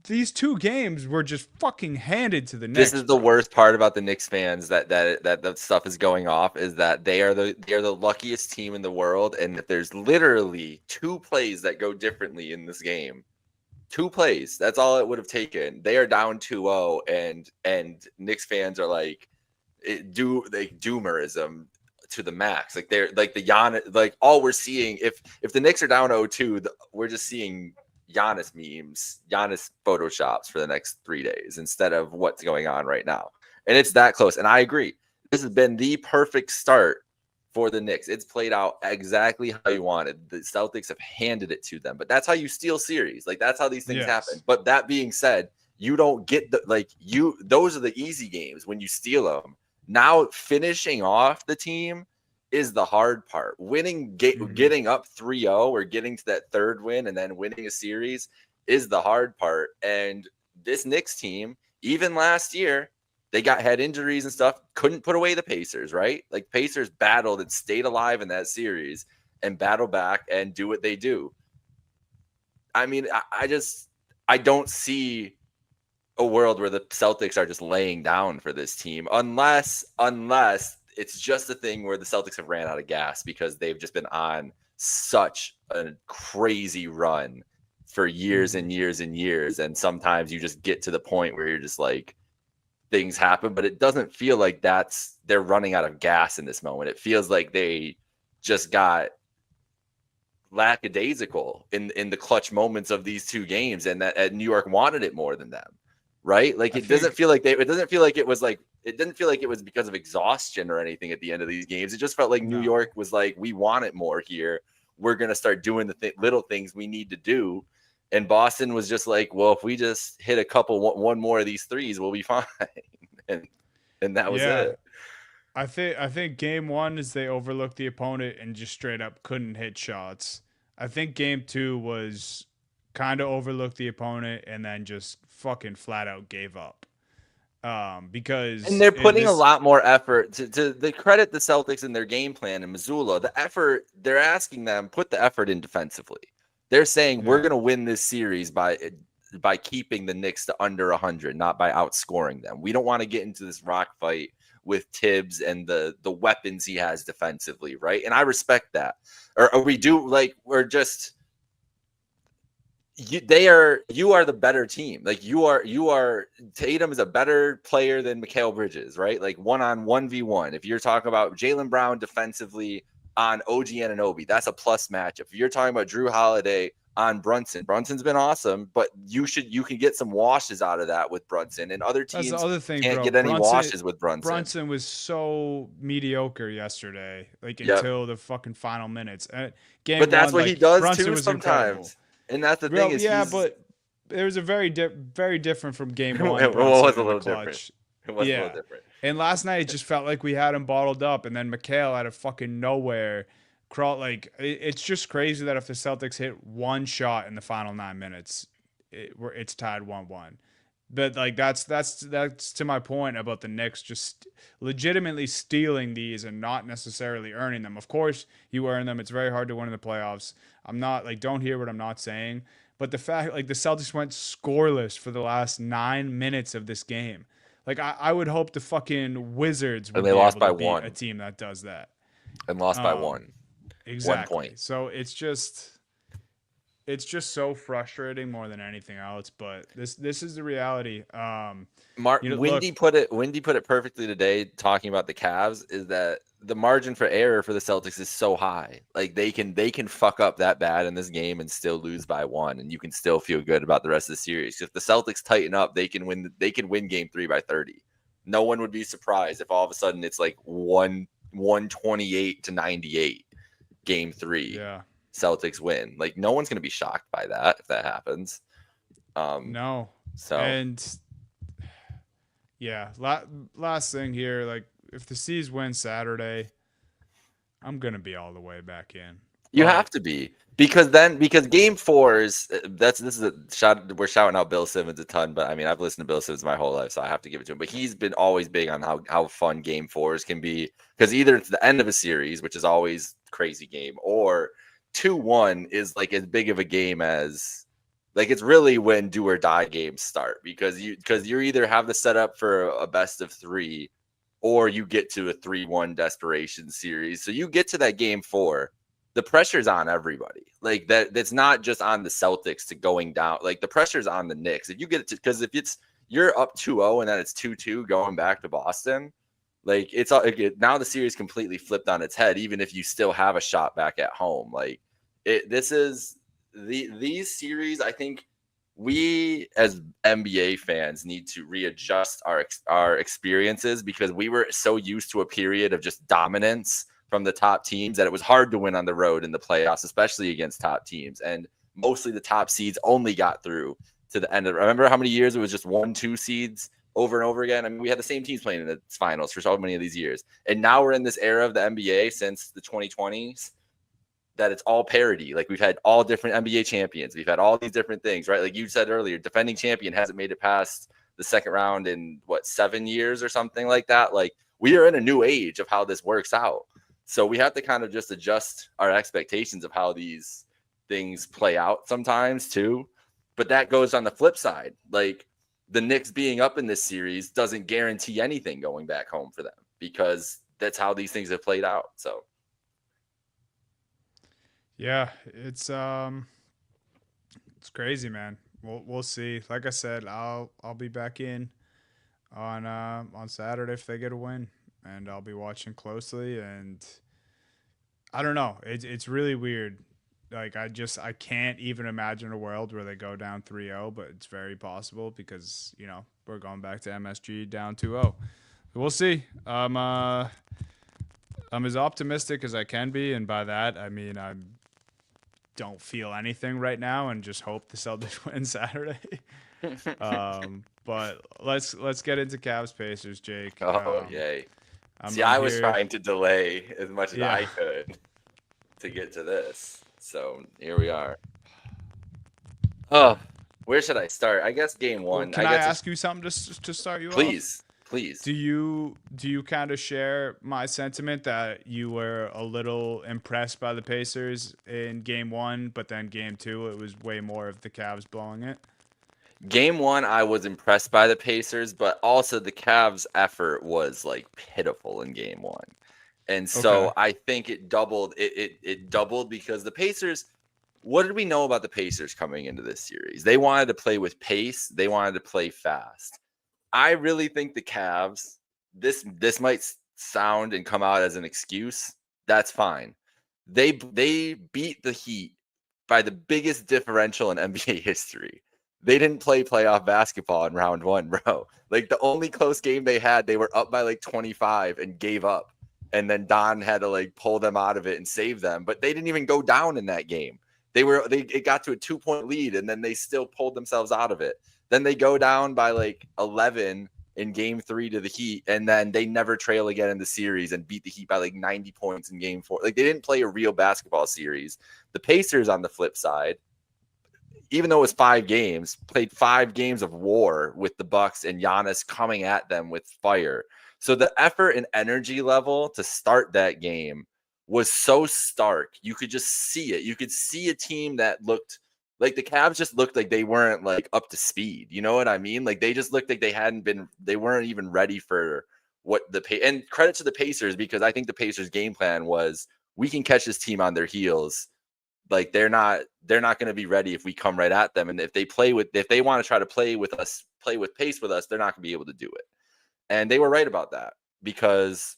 these two games were just fucking handed to the Knicks. This is the worst part about the Knicks fans that stuff is going off is that they are the luckiest team in the world, and that there's literally two plays that go differently in this game. Two plays. That's all it would have taken. They are down 2-0, and Knicks fans are like doomerism to the max. Like they're like the Giannis, like all we're seeing if the Knicks are down 0-2, we're just seeing Giannis memes, Giannis photoshops for the next 3 days instead of what's going on right now. And it's that close. And I agree. This has been the perfect start for the Knicks. It's played out exactly how you wanted. The Celtics have handed it to them, but that's how you steal series. Like that's how these things happen. But that being said, you don't get those are the easy games when you steal them. Now finishing off the team is the hard part. Winning, getting up 3-0 or getting to that third win and then winning a series is the hard part. And this Knicks team, even last year, they had injuries and stuff, couldn't put away the Pacers, right? Like Pacers battled and stayed alive in that series and battle back and do what they do. I mean, I don't see a world where the Celtics are just laying down for this team unless it's just a thing where the Celtics have ran out of gas because they've just been on such a crazy run for years and years and years. And sometimes you just get to the point where you're just like, things happen, but it doesn't feel like they're running out of gas in this moment. It feels like they just got lackadaisical in the clutch moments of these two games, and that New York wanted it more than them, right? Like it doesn't feel like it was because of exhaustion or anything at the end of these games. It just felt like New York was like, we want it more here. We're going to start doing the little things we need to do. And Boston was just like, well, if we just hit one more of these threes, we'll be fine. and that was it. I think game one is they overlooked the opponent and just straight up couldn't hit shots. I think game two was kind of overlooked the opponent and then just fucking flat out gave up. Because and they're putting a lot more effort to the credit the Celtics in their game plan in Missoula. The effort they're asking them put the effort in defensively. They're saying we're going to win this series by keeping the Knicks to under 100, not by outscoring them. We don't want to get into this rock fight with Tibbs and the weapons he has defensively, right? And I respect that. Or we do we're just you are the better team. Like you are Tatum is a better player than Mikal Bridges, right? Like 1-on-1v1. If you're talking about Jaylen Brown defensively on OG Anunoby, that's a plus matchup. If you're talking about Drew Holiday on Brunson's been awesome, but you can get some washes out of that with Brunson, and other teams can't get any washes with Brunson. Brunson was so mediocre yesterday, until the fucking final minutes. But that's what he does Brunson too sometimes. Incredible. And that's the thing is, but it was a very different from game one. It was a little different. It was a little different. And last night it just felt like we had him bottled up, and then Mikal out of fucking nowhere crawl. It's just crazy that if the Celtics hit one shot in the final 9 minutes, it's tied 1-1. But like that's to my point about the Knicks just legitimately stealing these and not necessarily earning them. Of course, you earn them. It's very hard to win in the playoffs. I'm not like don't hear what I'm not saying, but the fact like the Celtics went scoreless for the last 9 minutes of this game. Like I would hope the fucking Wizards And would they be lost able by to beat a 1. team that does that. And lost by Um, 1. 1 exactly. point. So it's just so frustrating more than anything else. But this is the reality. Look, Windy put it perfectly today, talking about the Cavs, is that the margin for error for the Celtics is so high. Like they can fuck up that bad in this game and still lose by 1, and you can still feel good about the rest of the series. If the Celtics tighten up, they can win game 3 by 30. No one would be surprised if all of a sudden it's like 128 to 98 game 3. yeah. Celtics win. Like no one's going to be shocked by that if that happens. No. So And yeah, last thing here, like if the C's win Saturday, I'm gonna be all the way back in. you But have to be because game 4s. This is a shot. We're shouting out Bill Simmons a ton, but I mean I've listened to Bill Simmons my whole life, so I have to give it to him. But he's been always big on how fun game 4s can be because either it's the end of a series, which is always crazy game, or 2-1 is like as big of a game as like it's really when do or die games start because you either have the setup for a best of 3 or you get to a 3-1 desperation series. So you get to that game 4, the pressure's on everybody. Like that's not just on the Celtics to going down. Like the pressure's on the Knicks. If you get it because if you're up 2-0 and then it's 2-2 going back to Boston, like it's now the series completely flipped on its head. Even if you still have a shot back at home, like these series, I think we as NBA fans need to readjust our experiences because we were so used to a period of just dominance from the top teams that it was hard to win on the road in the playoffs, especially against top teams. And mostly the top seeds only got through to the end of. Remember how many years it was just 1-2 seeds over and over again? I mean, we had the same teams playing in the finals for so many of these years. And now we're in this era of the NBA since the 2020s that it's all parity. Like we've had all different NBA champions. We've had all these different things, right? Like you said earlier, defending champion hasn't made it past the second round in 7 years or something like that. Like we are in a new age of how this works out. So we have to kind of just adjust our expectations of how these things play out sometimes too. But that goes on the flip side. Like the Knicks being up in this series doesn't guarantee anything going back home for them because that's how these things have played out. So yeah, it's crazy, man. We'll see. Like I said, I'll be back in on Saturday if they get a win, and I'll be watching closely. And I don't know, it's really weird. Like I can't even imagine a world where they go down 3-0, but it's very possible because we're going back to MSG down 2-0. We'll see. I'm as optimistic as I can be, and by that I mean I don't feel anything right now and just hope the Celtics win Saturday. But let's get into Cavs Pacers, Jake. Yay. I was trying to delay as much as I could to get to this. So here we are. Oh, where should I start? I guess game 1. Can I ask you something to start you off? Please. Do you kind of share my sentiment that you were a little impressed by the Pacers in game 1, but then game 2 it was way more of the Cavs blowing it? Game 1 I was impressed by the Pacers, but also the Cavs' effort was like pitiful in game 1. And so I think it doubled. It doubled because the Pacers. What did we know about the Pacers coming into this series? They wanted to play with pace. They wanted to play fast. I really think the Cavs. This might sound and come out as an excuse. That's fine. They beat the Heat by the biggest differential in NBA history. They didn't play playoff basketball in round 1, bro. Like the only close game they had, they were up by like 25 and gave up. And then Don had to like pull them out of it and save them. But they didn't even go down in that game. It got to a 2-point lead and then they still pulled themselves out of it. Then they go down by like 11 in game 3 to the Heat. And then they never trail again in the series and beat the Heat by like 90 points in game 4. Like they didn't play a real basketball series. The Pacers on the flip side, even though it was 5 games, played 5 games of war with the Bucks and Giannis coming at them with fire. So the effort and energy level to start that game was so stark. You could just see it. You could see a team that looked like the Cavs just looked like they weren't like up to speed. You know what I mean? Like they just looked like they weren't even ready for what and credit to the Pacers, because I think the Pacers game plan was, we can catch this team on their heels. Like they're not going to be ready if we come right at them. And if they want to try to play with pace with us, they're not going to be able to do it. And they were right about that, because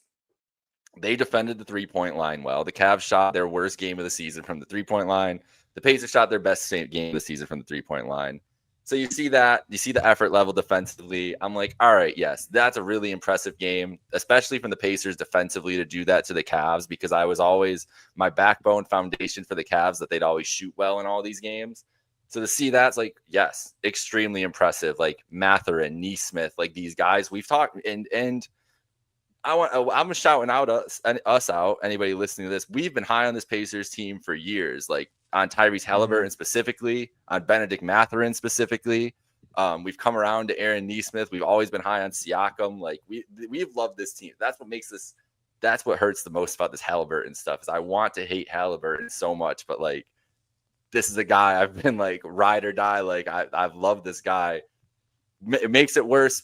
they defended the 3-point line well. The Cavs shot their worst game of the season from the 3-point line. The Pacers shot their best game of the season from the 3-point line. So you see the effort level defensively. I'm like, all right, yes, that's a really impressive game, especially from the Pacers defensively, to do that to the Cavs, because I was always my backbone foundation for the Cavs that they'd always shoot well in all these games. So to see that's like, yes, extremely impressive. Like Mathurin, Neesmith, like these guys we've talked, and I'm shouting out us out. Anybody listening to this, we've been high on this Pacers team for years. Like on Tyrese Halliburton specifically, on Benedict Mathurin specifically. We've come around to Aaron Neesmith. We've always been high on Siakam. Like we've loved this team. That's what makes this. That's what hurts the most about this Halliburton stuff. Is I want to hate Halliburton so much, but like this is a guy I've been like ride or die. Like I've loved this guy. It makes it worse.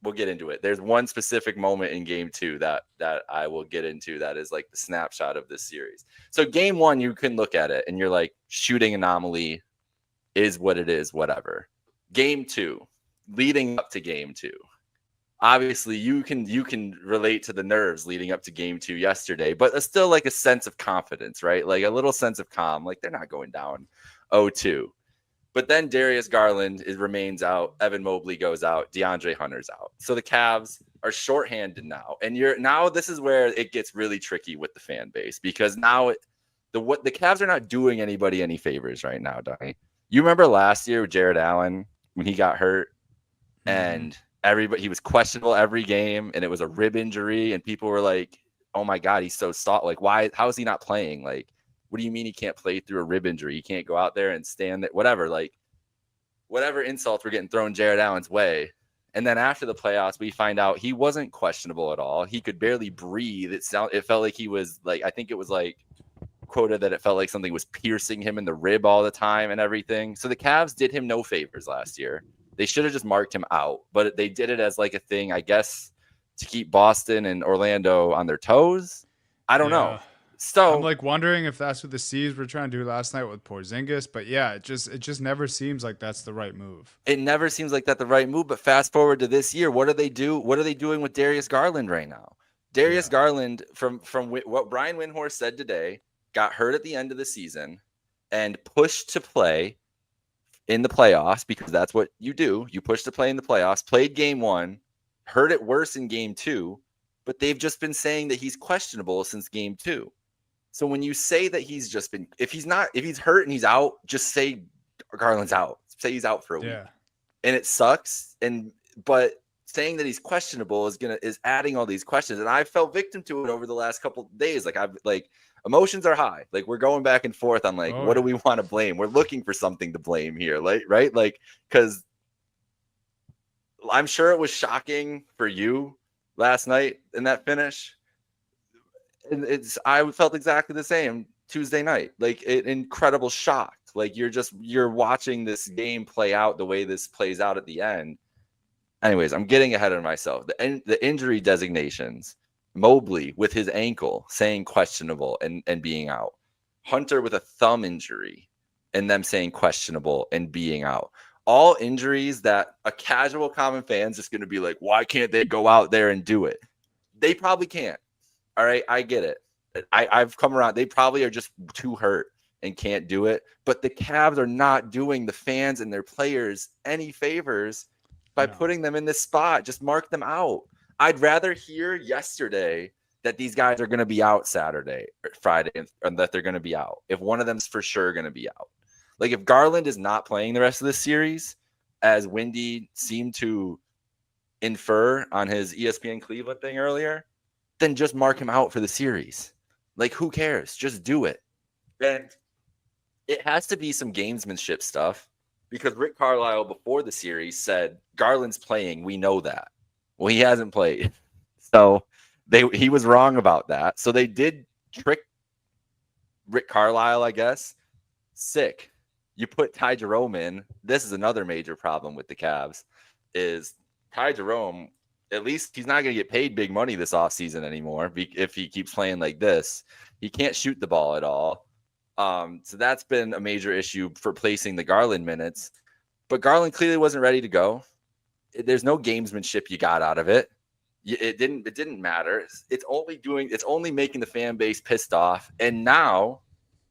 We'll get into it. There's one specific moment in game 2 that I will get into that is like the snapshot of this series. So game 1, you can look at it and you're like, shooting anomaly is what it is, whatever. Game 2, leading up to game 2. Obviously, you can relate to the nerves leading up to game 2 yesterday, but it's still like a sense of confidence, right? Like a little sense of calm. Like they're not going down 0-2. But then Darius Garland remains out. Evan Mobley goes out. DeAndre Hunter's out. So the Cavs are shorthanded now. And this is where it gets really tricky with the fan base, because now the Cavs are not doing anybody any favors right now, Donnie. You remember last year with Jared Allen when he got hurt and he was questionable every game and it was a rib injury and people were like, oh my God, he's so soft. Like, how is he not playing? Like, what do you mean he can't play through a rib injury? He can't go out there and stand there, whatever. Like, whatever insults were getting thrown Jared Allen's way. And then after the playoffs, we find out he wasn't questionable at all. He could barely breathe. It felt like he was like, I think it was like quoted that it felt like something was piercing him in the rib all the time and everything. So the Cavs did him no favors last year. They should have just marked him out, but they did it as like a thing, I guess, to keep Boston and Orlando on their toes. I don't know. So I'm like wondering if that's what the C's were trying to do last night with Porzingis, but yeah, it just never seems like that's the right move. It never seems like that's the right move. But fast forward to this year, what do they do? What are they doing with Darius Garland right now? Darius Garland, from what Brian Windhorst said today, got hurt at the end of the season and pushed to play in the playoffs, because that's what you do. You push to play in the playoffs. Played game 1, hurt it worse in game 2, but they've just been saying that he's questionable since game 2. So when you say that he's just been, if he's hurt and he's out, just say Garland's out. Say he's out for a week. And it sucks. But saying that he's questionable is adding all these questions. And I fell victim to it over the last couple of days. Like emotions are high. Like we're going back and forth on like, what do we want to blame? We're looking for something to blame here. Like, right? Like, because I'm sure it was shocking for you last night in that finish. I felt exactly the same Tuesday night, like an incredible shock. Like you're watching this game play out the way this plays out at the end. Anyways, I'm getting ahead of myself. The injury designations, Mobley with his ankle saying questionable and being out, Hunter with a thumb injury and them saying questionable and being out. All injuries that a casual common fan's just going to be like, why can't they go out there and do it? They probably can't. All right, I get it. I've come around. They probably are just too hurt and can't do it. But the Cavs are not doing the fans and their players any favors by putting them in this spot. Just mark them out. I'd rather hear yesterday that these guys are going to be out Saturday or Friday and that they're going to be out. If one of them's for sure going to be out. Like if Garland is not playing the rest of this series, as Windy seemed to infer on his ESPN Cleveland thing earlier, then just mark him out for the series. Like, who cares? Just do it. And it has to be some gamesmanship stuff because Rick Carlisle before the series said Garland's playing. We know that. Well, he hasn't played, so he was wrong about that. So they did trick Rick Carlisle, I guess. Sick. You put Ty Jerome in. This is another major problem with the Cavs. Is Ty Jerome? At least he's not going to get paid big money this offseason anymore if he keeps playing like this. He can't shoot the ball at all. So that's been a major issue for placing the Garland minutes. But Garland clearly wasn't ready to go. There's no gamesmanship you got out of it. It didn't matter. It's only making the fan base pissed off. And now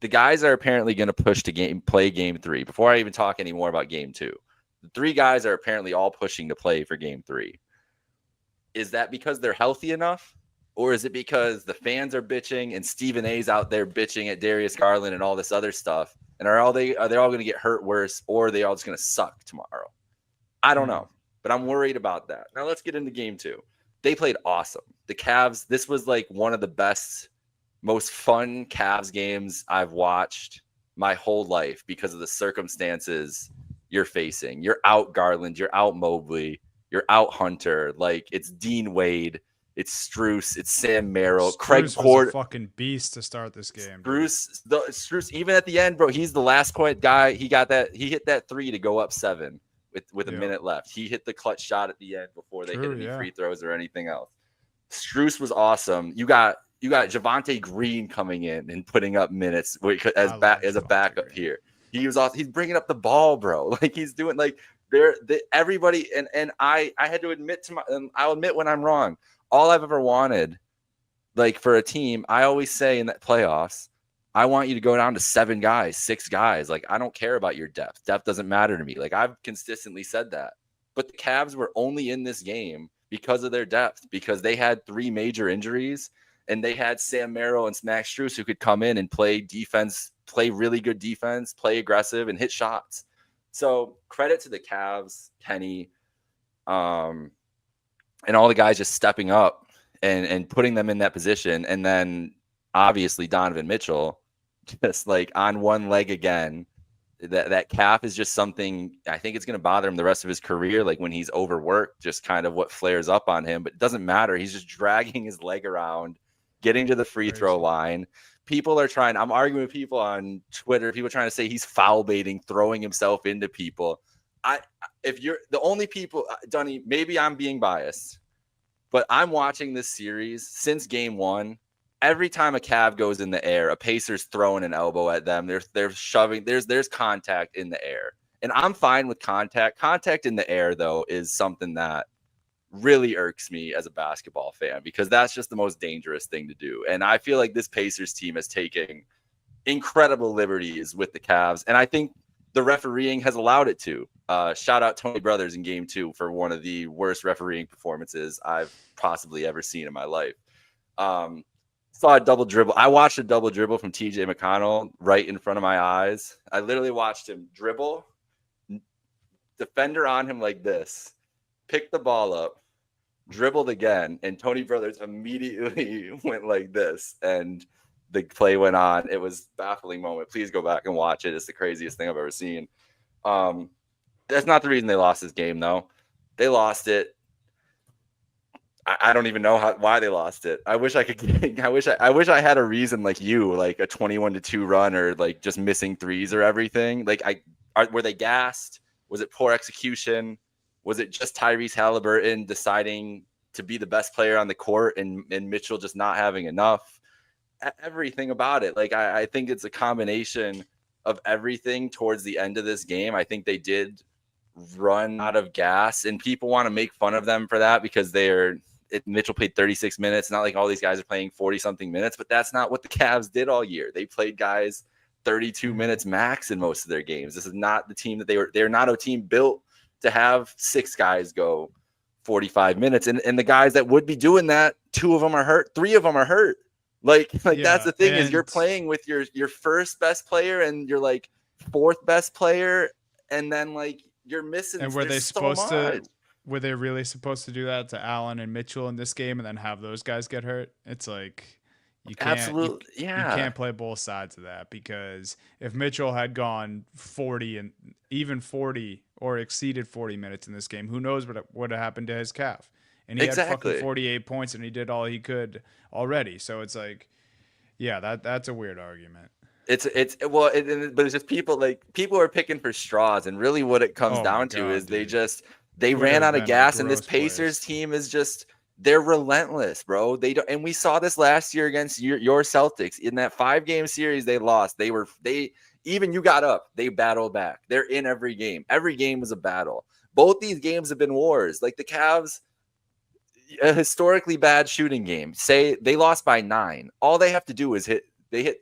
the guys are apparently going to push to play game 3. Before I even talk anymore about game 2, the 3 guys are apparently all pushing to play for game 3. Is that because they're healthy enough? Or is it because the fans are bitching and Stephen A's out there bitching at Darius Garland and all this other stuff? And are they all going to get hurt worse, or are they all just going to suck tomorrow? I don't know, but I'm worried about that. Now let's get into game 2. They played awesome. The Cavs, this was like one of the best, most fun Cavs games I've watched my whole life because of the circumstances you're facing. You're out Garland, you're out Mobley, you're out Hunter. Like, it's Dean Wade, it's Strus, it's Sam Merrill, Craig Porter, fucking beast to start this game. Strus, even at the end, bro, he's the last point guy. He hit that 3 to go up 7 with a minute left. He hit the clutch shot at the end before they hit any free throws or anything else. Strus was awesome. You got Javonte Green coming in and putting up minutes as a backup here. He was awesome. He's bringing up the ball, bro. Like, he's doing like everybody. And I had to admit I'll admit when I'm wrong. All I've ever wanted, like, for a team, I always say in that playoffs, I want you to go down to 7 guys, 6 guys. Like, I don't care about your depth. Depth doesn't matter to me. Like, I've consistently said that. But the Cavs were only in this game because of their depth, because they had 3 major injuries, and they had Sam Merrill and Max Strus who could come in and play defense, play really good defense, play aggressive, and hit shots. So credit to the Cavs, Kenny, and all the guys just stepping up and putting them in that position. And then obviously Donovan Mitchell just like on one leg again. That calf is just something I think it's going to bother him the rest of his career. Like, when he's overworked, just kind of what flares up on him, but it doesn't matter. He's just dragging his leg around, getting to the free throw line. I'm arguing with people on Twitter, people trying to say he's foul baiting, throwing himself into people. If you're the only people, Dunny, maybe I'm being biased, but I'm watching this series since game 1. Every time a Cav goes in the air, a Pacer's throwing an elbow at them. They're shoving. There's contact in the air, and I'm fine with contact. Contact in the air, though, is something that really irks me as a basketball fan, because that's just the most dangerous thing to do. And I feel like this Pacers team is taking incredible liberties with the Cavs, and I think the refereeing has allowed it to. Shout out Tony Brothers in game 2 for one of the worst refereeing performances I've possibly ever seen in my life. Saw a double dribble. I watched a double dribble from TJ McConnell right in front of my eyes. I literally watched him dribble, defender on him like this, pick the ball up, dribbled again, and Tony Brothers immediately went like this, and the play went on. It was a baffling moment. Please go back and watch it. It's the craziest thing I've ever seen. That's not the reason they lost this game, though. They lost it. I don't even know why they lost it. I wish I could. I wish I had a reason like you, like a 21-2 run, or like just missing threes or everything. Like, were they gassed? Was it poor execution? Was it just Tyrese Halliburton deciding to be the best player on the court and Mitchell just not having enough? Everything about it. Like, I think it's a combination of everything towards the end of this game. I think they did run out of gas, and people want to make fun of them for that because Mitchell played 36 minutes. Not like all these guys are playing 40-something minutes, but that's not what the Cavs did all year. They played guys 32 minutes max in most of their games. This is not the team that they're not a team built to have 6 guys go 45 minutes. And the guys that would be doing that, 2 of them are hurt, 3 of them are hurt. Like that's the thing, is you're playing with your first best player and your like 4th best player, and then like you're missing. And were they supposed to? Were they really supposed to do that to Allen and Mitchell in this game and then have those guys get hurt? It's like, You can't Absolutely. you Yeah. can't play both sides of that, because if Mitchell had gone 40 and even 40 or exceeded 40 minutes in this game, who knows what would have happened to his calf? And he had fucking Exactly. 48 points and he did all he could already. So it's like, yeah, that's a weird argument. But it's just people are picking for straws, and really what it comes Oh my down to God, is dude. they ran Twitter's out of been a gas, and this gross Pacers place. team is just they're relentless, bro. They don't, and we saw this last year against your Celtics in that 5-game series they lost. Even you got up, they battled back. They're in every game. Every game was a battle. Both these games have been wars. Like the Cavs, a historically bad shooting game. Say they lost by 9. All they have to do is hit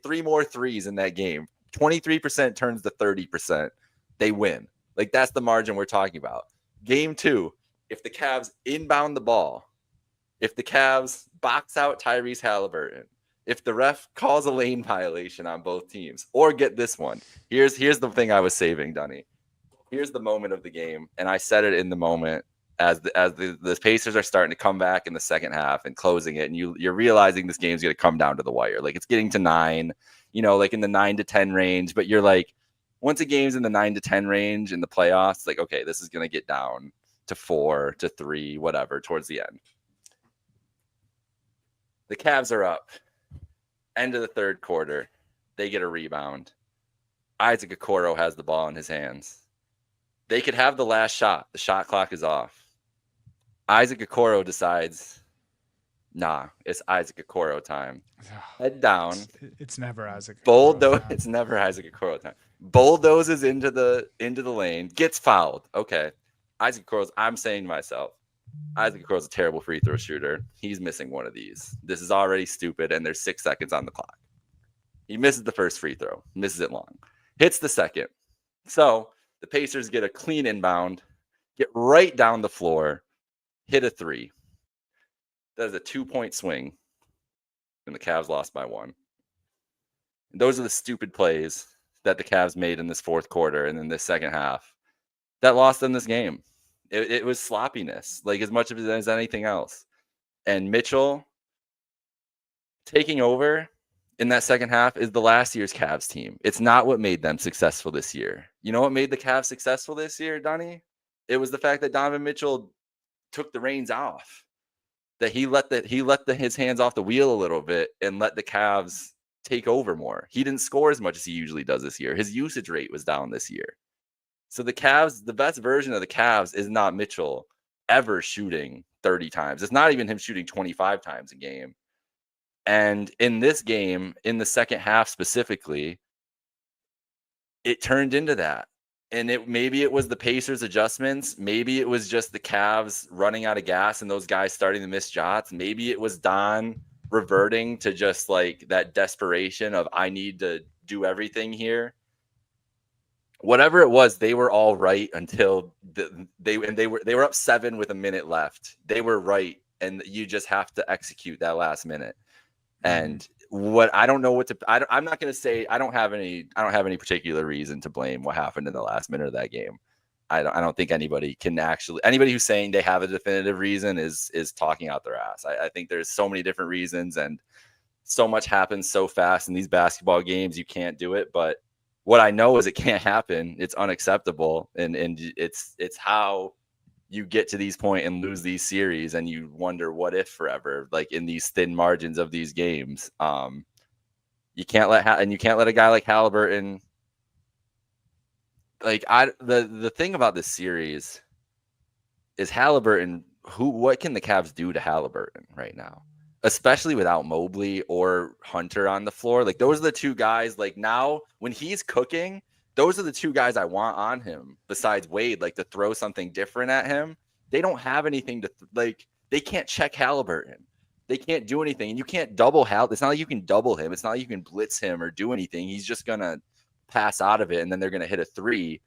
3 more threes in that game. 23% turns to 30%. They win. Like that's the margin we're talking about. Game 2, if the Cavs inbound the ball, if the Cavs box out Tyrese Halliburton, if the ref calls a lane violation on both teams, or get this one. Here's the thing I was saving, Dunny. Here's the moment of the game, and I said it in the moment as the Pacers are starting to come back in the second half and closing it, and you're realizing this game's going to come down to the wire. Like it's getting to 9, like in the 9 to 10 range, but you're like, once a game's in the 9 to 10 range in the playoffs, like, okay, this is going to get down to 4 to 3, whatever, towards the end. The Cavs are up. End of the third quarter. They get a rebound. Isaac Okoro has the ball in his hands. They could have the last shot. The shot clock is off. Isaac Okoro decides, nah, it's Isaac Okoro time. Head down. It's never Isaac. It's never Isaac Okoro time. Bulldozes into the lane. Gets fouled. Okay. Isaac Okoro's, I'm saying to myself, Isaac Okoro's a terrible free throw shooter. He's missing one of these. This is already stupid, and there's 6 seconds on the clock. He misses the first free throw. Misses it long. Hits the second. So the Pacers get a clean inbound, get right down the floor, hit a 3. That is a 2-point swing, and the Cavs lost by 1. And those are the stupid plays that the Cavs made in this fourth quarter and in this second half that lost them this game. It was sloppiness, like as much of it as anything else. And Mitchell taking over in that second half is the last year's Cavs team. It's not what made them successful this year. You know what made the Cavs successful this year, Donnie? It was the fact that Donovan Mitchell took the reins off. That he let his hands off the wheel a little bit and let the Cavs take over more. He didn't score as much as he usually does this year. His usage rate was down this year. So the Cavs, the best version of the Cavs is not Mitchell ever shooting 30 times. It's not even him shooting 25 times a game. And in this game, in the second half specifically, it turned into that. And maybe it was the Pacers adjustments. Maybe it was just the Cavs running out of gas and those guys starting to miss shots. Maybe it was Don reverting to just like that desperation of I need to do everything here. Whatever it was, they were all right until they were up 7 with a minute left. They were right, and you just have to execute that last minute. And I don't know what to. I'm not going to say I don't have any particular reason to blame what happened in the last minute of that game. I don't think anybody who's saying they have a definitive reason is talking out their ass. I think there's so many different reasons, and so much happens so fast in these basketball games. You can't do it, but what I know is it can't happen. It's unacceptable, and it's how you get to these point and lose these series, and you wonder what if forever, like in these thin margins of these games. You can't let a guy like Halliburton. Like the thing about this series is Halliburton. What can the Cavs do to Halliburton right now? Especially without Mobley or Hunter on the floor. Like those are the two guys, like now when he's cooking, those are the two guys I want on him besides Wade, like to throw something different at him. They don't have anything to they can't check Halliburton. They can't do anything. And you can't double Hal. It's not like you can double him. It's not like you can blitz him or do anything. He's just going to pass out of it. And then they're going to hit a 3.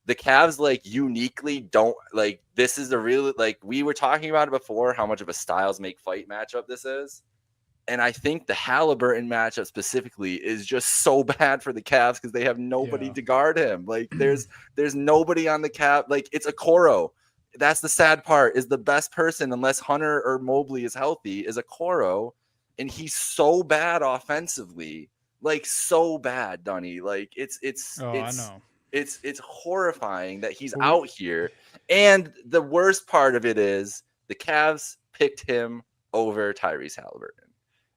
The Cavs uniquely don't this is a really we were talking about it before, how much of a styles make fight matchup this is. And I think the Halliburton matchup specifically is just so bad for the Cavs because they have nobody to guard him. There's nobody on the Cavs. It's Okoro. That's the sad part, is the best person, unless Hunter or Mobley is healthy, is Okoro. and he's so bad offensively, like so bad, Dunny. Like I know. it's horrifying that he's Well, out here. And the worst part of it is the Cavs picked him over Tyrese Halliburton.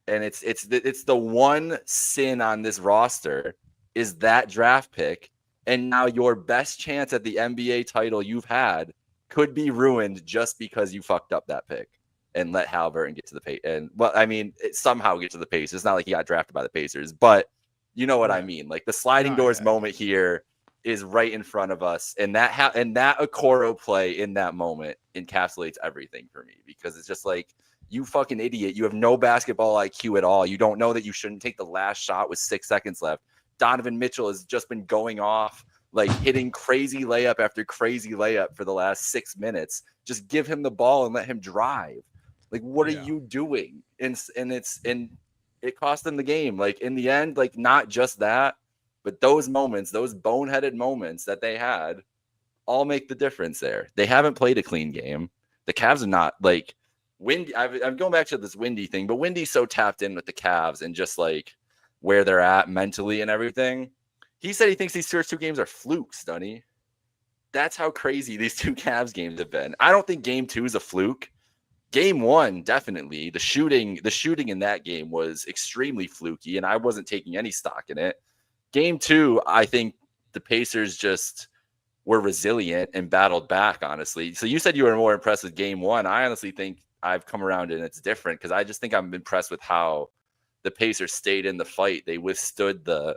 And it's the one sin on this roster is that draft pick. And now your best chance at the NBA title you've had could be ruined just because you fucked up that pick and let Halliburton get to the Pacers. And well, I mean, somehow get to the Pacers. It's not like he got drafted by the Pacers, but you know what I mean. Like the sliding doors moment here is right in front of us, and that Okoro play in that moment encapsulates everything for me, because it's just like, you fucking idiot. You have no basketball IQ at all. You don't know that you shouldn't take the last shot with 6 seconds left. Donovan Mitchell has just been going off, like hitting crazy layup after crazy layup for the last 6 minutes. Just give him the ball and let him drive. Like, what are you doing? And it cost them the game. Like, in the end, like, not just that, but those moments, those boneheaded moments that they had, all make the difference there. They haven't played a clean game. The Cavs are not, like, Windy. I'm going back to this Windy thing, but Windy's so tapped in with the Cavs and just like where they're at mentally and everything. He said he thinks these first 2 games are flukes, Dunny. That's how crazy these 2 Cavs games have been. I don't think game 2 is a fluke. Game 1, definitely. The shooting in that game was extremely fluky, and I wasn't taking any stock in it. Game 2, I think the Pacers just were resilient and battled back, honestly. So you said you were more impressed with game 1. I honestly think I've come around and it's different, because I just think I'm impressed with how the Pacers stayed in the fight. They withstood the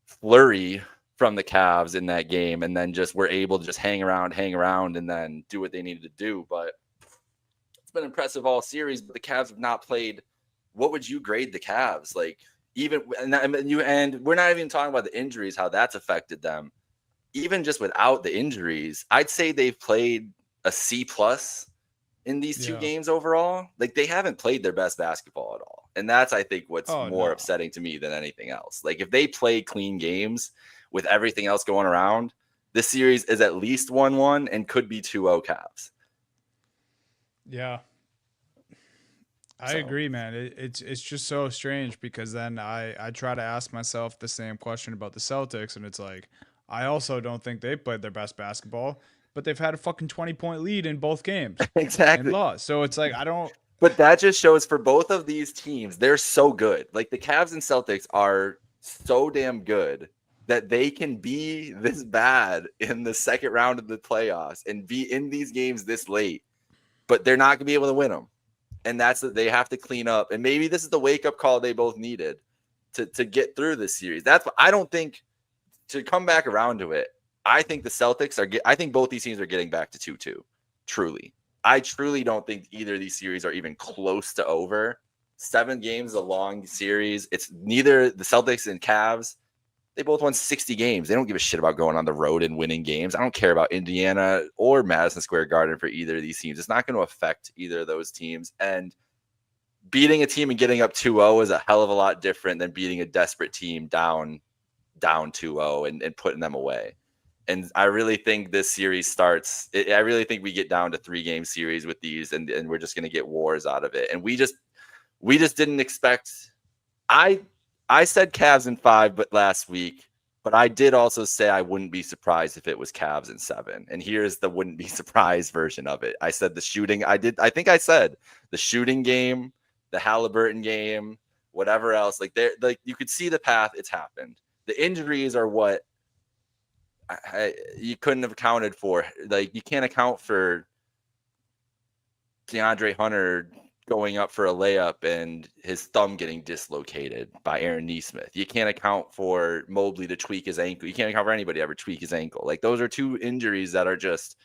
flurry from the Cavs in that game, and then just were able to just hang around and then do what they needed to do. But it's been impressive all series, but the Cavs have not played. What would you grade the Cavs? Like, even, and we're not even talking about the injuries, how that's affected them. Even just without the injuries, I'd say they've played a C+ in these 2 games overall. Like, they haven't played their best basketball at all. And that's, I think, what's more upsetting to me than anything else. Like, if they play clean games with everything else going around, this series is at least 1-1 and could be 2-0 Cavs. Yeah. I agree, man. It's just so strange, because then I try to ask myself the same question about the Celtics, and it's like, I also don't think they played their best basketball, but they've had a fucking 20-point lead in both games. Exactly. And lost. So it's like, I don't. But that just shows for both of these teams, they're so good. Like, the Cavs and Celtics are so damn good that they can be this bad in the second round of the playoffs and be in these games this late, but they're not going to be able to win them. And that's that they have to clean up. And maybe this is the wake-up call they both needed to get through this series. That's what I don't think, to come back around to it. I think the Celtics I think both these teams are getting back to 2-2. Truly. I truly don't think either of these series are even close to over. 7 games, a long series. It's neither the Celtics and Cavs. They both won 60 games. They don't give a shit about going on the road and winning games. I don't care about Indiana or Madison Square Garden for either of these teams. It's not going to affect either of those teams. And beating a team and getting up 2-0 is a hell of a lot different than beating a desperate team down 2-0 and putting them away. And I really think this series starts. I really think we get down to 3-game series with these, and we're just going to get wars out of it. And we just didn't expect. I said Cavs in 5, but last week. But I did also say I wouldn't be surprised if it was Cavs in 7. And here's the wouldn't be surprised version of it. I said the shooting. I think I said the shooting game, the Halliburton game, whatever else. Like, you could see the path. It's happened. The injuries are what you couldn't have accounted for. Like, you can't account for DeAndre Hunter going up for a layup and his thumb getting dislocated by Aaron Nesmith. You can't account for Mobley to tweak his ankle. You can't account for anybody ever tweak his ankle. Like, those are 2 injuries that are just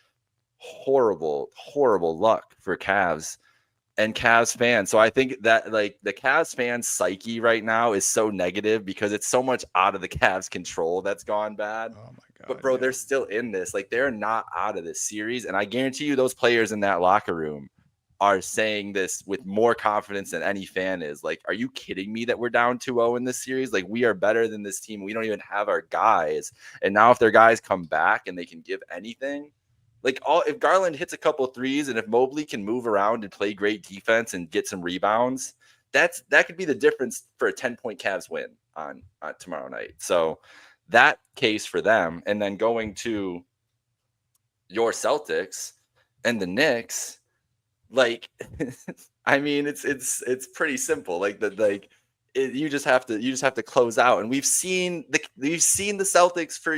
horrible, horrible luck for Cavs and Cavs fans. So I think that, like, the Cavs fans' psyche right now is so negative because it's so much out of the Cavs' control that's gone bad. Oh my God. But bro, they're still in this. Like, they're not out of this series. And I guarantee you those players in that locker room are saying this with more confidence than any fan is. Like, are you kidding me that we're down 2-0 in this series? Like, we are better than this team. We don't even have our guys. And now if their guys come back and they can give anything, like, if Garland hits a couple threes and if Mobley can move around and play great defense and get some rebounds, that could be the difference for a 10-point Cavs win on tomorrow night. So that case for them, and then going to your Celtics and the Knicks, like, I mean, it's pretty simple. You just have to close out. And we've seen the Celtics for,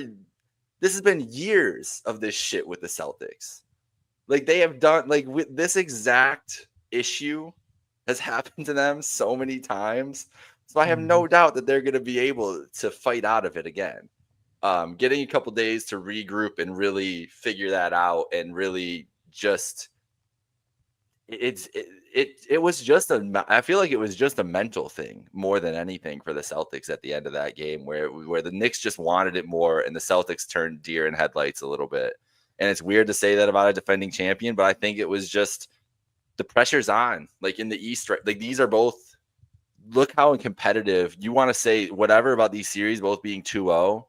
this has been years of this shit with the Celtics. Like, they have done, like, with this exact issue has happened to them so many times. So I have no doubt that they're going to be able to fight out of it again. Getting a couple days to regroup and really figure that out, and really just it was just I feel like it was just a mental thing more than anything for the Celtics at the end of that game, where the Knicks just wanted it more and the Celtics turned deer in headlights a little bit. And it's weird to say that about a defending champion, but I think it was just the pressure's on. Like, in the East, like, these are both, look how competitive. You want to say whatever about these series both being 2-0.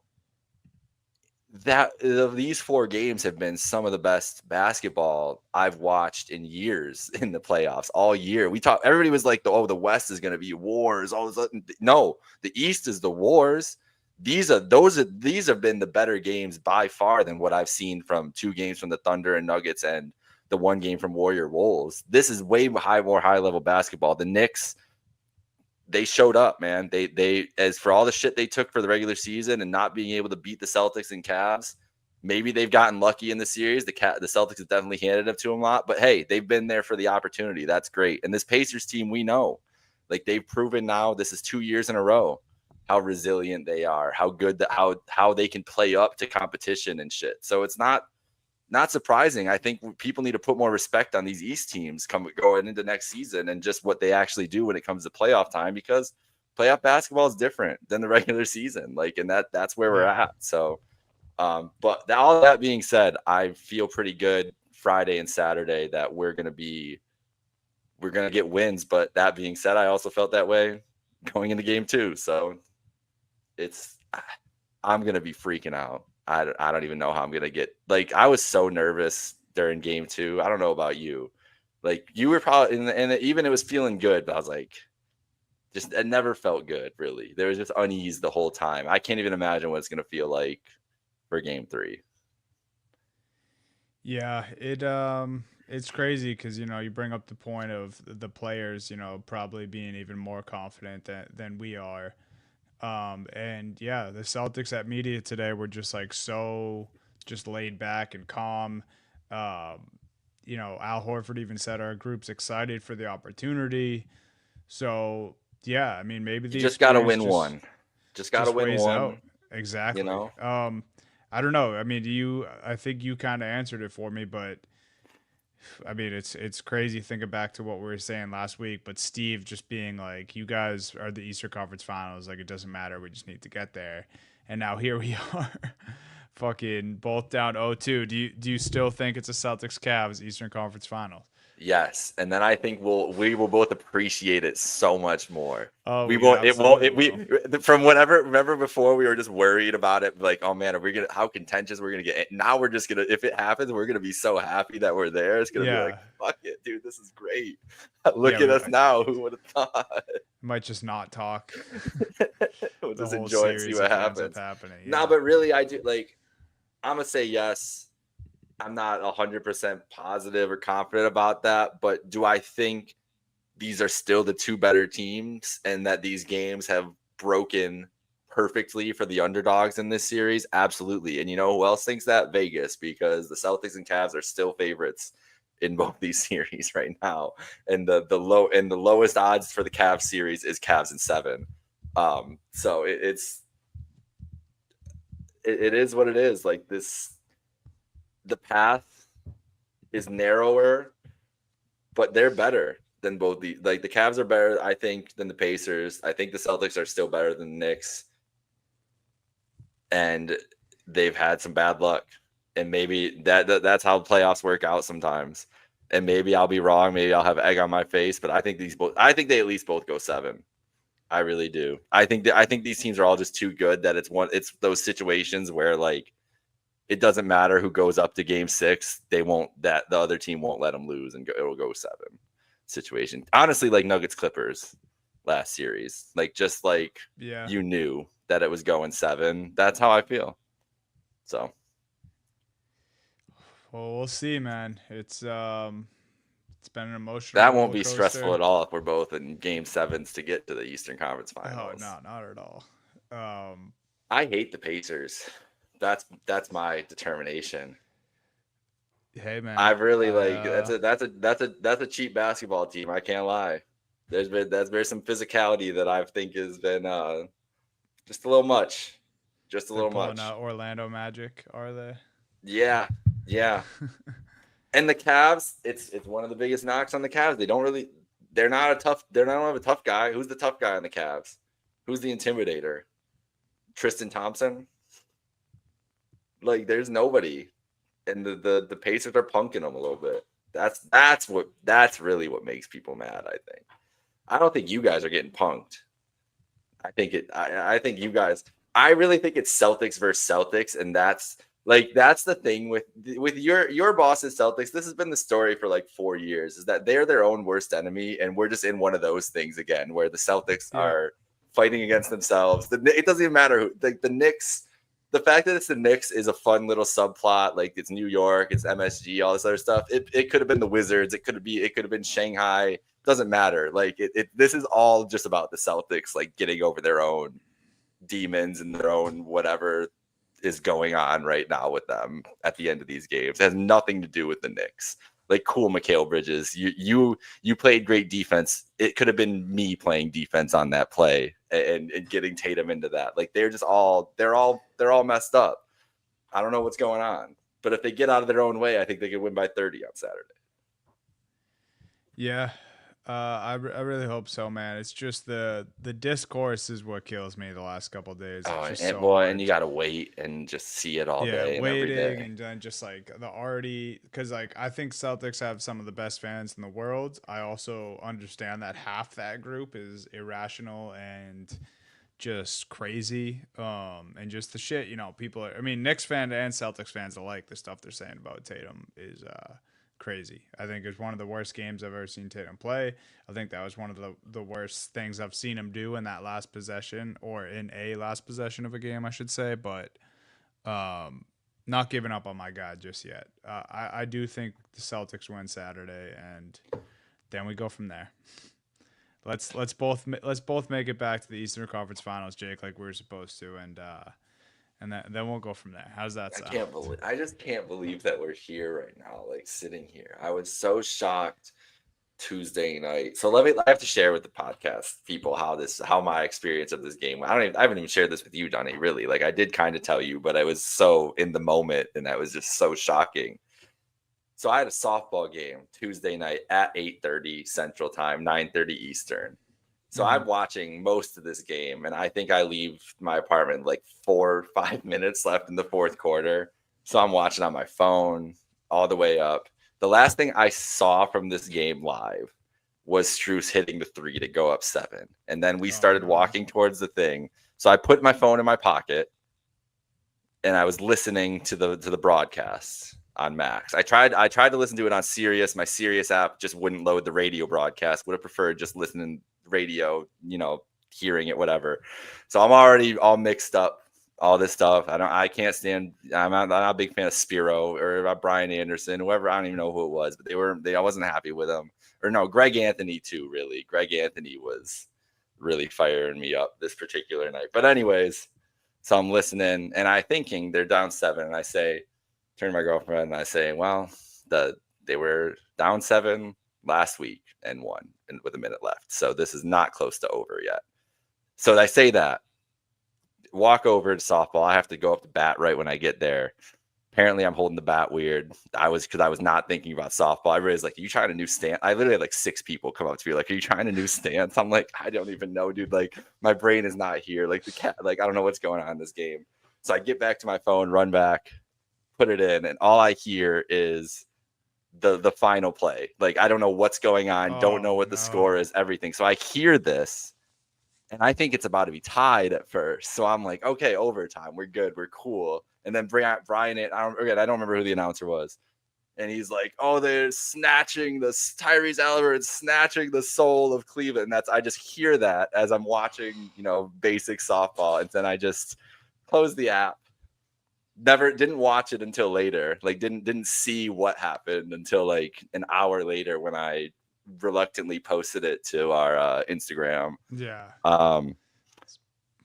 These 4 games have been some of the best basketball I've watched in years in the playoffs all year. Everybody was like, the West is going to be wars. All of a sudden, no, the East is the wars. These have been the better games by far than what I've seen from 2 games from the Thunder and Nuggets and the 1 game from Warrior Wolves. This is way more high level basketball. The Knicks, they showed up, man. They as for all the shit they took for the regular season and not being able to beat the Celtics and Cavs, maybe they've gotten lucky in the series. The Celtics have definitely handed it to them a lot, but hey, they've been there for the opportunity. That's great. And this Pacers team, we know, like, they've proven now, this is 2 years in a row, how resilient they are, how good how they can play up to competition and shit. So it's not surprising. I think people need to put more respect on these East teams going into next season and just what they actually do when it comes to playoff time, because playoff basketball is different than the regular season. Like, and that's where we're at. So, but all that being said, I feel pretty good Friday and Saturday that we're going to get wins. But that being said, I also felt that way going into game 2. So I'm going to be freaking out. I don't even know how I'm going to get, like, I was so nervous during game 2. I don't know about you. Like, you were probably, and even it was feeling good, but I was like, just, it never felt good, really. There was just unease the whole time. I can't even imagine what it's going to feel like for game 3. Yeah, it's crazy because, you bring up the point of the players, probably being even more confident than we are. And yeah, the Celtics at media today were just like so just laid back and calm. Al Horford even said our group's excited for the opportunity. So yeah, I mean, maybe you just got to win one. Just got to win one. Out. Exactly. I don't know. I mean, I think you kind of answered it for me, but I mean, it's crazy thinking back to what we were saying last week, but Steve just being like, you guys are the Eastern Conference Finals. Like, it doesn't matter. We just need to get there. And now here we are, fucking both down 0-2. Do you still think it's a Celtics Cavs Eastern Conference Finals? Yes, and then I think we will both appreciate it so much more. Oh, we won't. It won't. From whatever. Remember before we were just worried about it, like, oh man, how contentious we're gonna get. Now we're just gonna, if it happens, we're gonna be so happy that we're there. It's gonna be like, fuck it, dude, this is great. Look at us now. Who would have thought? Might just not talk. We'll just enjoy and see what happens. Yeah. No, but really, I do. Like, I'm gonna say yes. I'm not 100% positive or confident about that, but do I think these are still the 2 better teams and that these games have broken perfectly for the underdogs in this series? Absolutely. And you know who else thinks that? Vegas, because the Celtics and Cavs are still favorites in both these series right now. And the lowest odds for the Cavs series is Cavs in 7. So it is what it is. Like, the path is narrower, but they're better than both the Cavs are better, I think, than the Pacers. I think the Celtics are still better than the Knicks. And they've had some bad luck. And maybe that's how playoffs work out sometimes. And maybe I'll be wrong. Maybe I'll have egg on my face, but I think they at least both go 7. I really do. I think these teams are all just too good that it's those situations where, like, it doesn't matter who goes up to game 6. The other team won't let them lose, and it'll go 7 situation. Honestly, like Nuggets Clippers, last series. Like, just like Yeah. you knew that it was going 7. That's how I feel. So Well, we'll see, man. It's been an emotional that won't roller be stressful coaster. at all if we're both in game 7s to get to the Eastern Conference Oh Finals. no, not at all. I hate the Pacers. That's my determination. Hey man, I really like that's a cheap basketball team. I can't lie. There's been some physicality that I think has been just a little much. Just a they're little pulling much. out Orlando Magic, are they? Yeah. Yeah. And the Cavs, it's one of the biggest knocks on the Cavs. They don't have a tough guy. Who's the tough guy on the Cavs? Who's the intimidator? Tristan Thompson? Like, there's nobody. And the Pacers are punking them a little bit. That's really what makes people mad, I think. I don't think you guys are getting punked. I think you guys. I really think it's Celtics versus Celtics, and that's the thing with your bosses Celtics. This has been the story for like 4 years. Is that they're their own worst enemy, and we're just in one of those things again, where the Celtics are fighting against themselves. It doesn't even matter who. The Knicks. The fact that it's the Knicks is a fun little subplot. Like, it's New York, it's MSG, all this other stuff. It could have been the Wizards. It could have been Shanghai. Doesn't matter. Like, this is all just about the Celtics, like, getting over their own demons and their own whatever is going on right now with them at the end of these games. It has nothing to do with the Knicks. Like, cool, Mikal Bridges, you played great defense. It could have been me playing defense on that play and getting Tatum into that. Like, they're all messed up. I don't know what's going on, but if they get out of their own way, I think they could win by 30 on Saturday. Yeah, I really hope so, man. It's just the discourse is what kills me the last couple of days. It's just And you gotta wait and just see it all day and every waiting day. and then just like the already because like I think Celtics have some of the best fans in the world. I also understand that half that group is irrational and just crazy. And just the shit, people are, I mean, Knicks fans and Celtics fans alike, the stuff they're saying about Tatum is crazy. I think it's one of the worst games I've ever seen Tatum play. I think that was one of the worst things I've seen him do in that last possession, or in a last possession of a game, I should say. But not giving up on my guy just yet. I do think the Celtics win Saturday, and then we go from there. Let's both make it back to the Eastern Conference Finals, Jake, like we were supposed to, and then we'll go from there. How's that sound? I just can't believe that we're here right now, like sitting here. I was so shocked Tuesday night. So I have to share with the podcast people how my experience of this game. I haven't even shared this with you, Donnie. Really, like, I did kind of tell you, but I was so in the moment, and that was just so shocking. So I had a softball game Tuesday night at 8:30 Central Time, 9:30 Eastern. So I'm watching most of this game, and I think I leave my apartment like 4 or 5 minutes left in the fourth quarter. So I'm watching on my phone all the way up. The last thing I saw from this game live was Strus hitting the 3 to go up 7. And then we started walking towards the thing. So I put my phone in my pocket, and I was listening to the broadcast on Max. I tried to listen to it on Sirius. My Sirius app just wouldn't load the radio broadcast. Would have preferred just listening radio, hearing it, whatever. So I'm already all mixed up, all this stuff. I can't stand. I'm not a big fan of Spiro or Brian Anderson, whoever. I don't even know who it was, but I wasn't happy with them. Or no, Greg Anthony too. Really, Greg Anthony was really firing me up this particular night. But anyways, so I'm listening, and I thinking they're down 7, and I say, turn to my girlfriend, and I say, well, they were down 7 last week and won, and with a minute left. So this is not close to over yet. So I say that, walk over to softball. I have to go up to bat right when I get there. Apparently I'm holding the bat weird. Because I was not thinking about softball. I realized, like, are you trying a new stance? I literally had like 6 people come up to me like, are you trying a new stance? I'm like, I don't even know, dude. Like, my brain is not here. Like, I don't know what's going on in this game. So I get back to my phone, run back, put it in, and all I hear is the final play. Like, I don't know what's going on, don't know what the score is, everything. So I hear this, and I think it's about to be tied at first. So I'm like, okay, overtime, we're good, we're cool. And then Brian, I don't remember who the announcer was. And he's like, "Oh, they're snatching Tyrese Halliburton's snatching the soul of Cleveland." And I just hear that as I'm watching, basic softball, and then I just close the app. Didn't watch it until later. Like didn't see what happened until like an hour later when I reluctantly posted it to our Instagram. Yeah.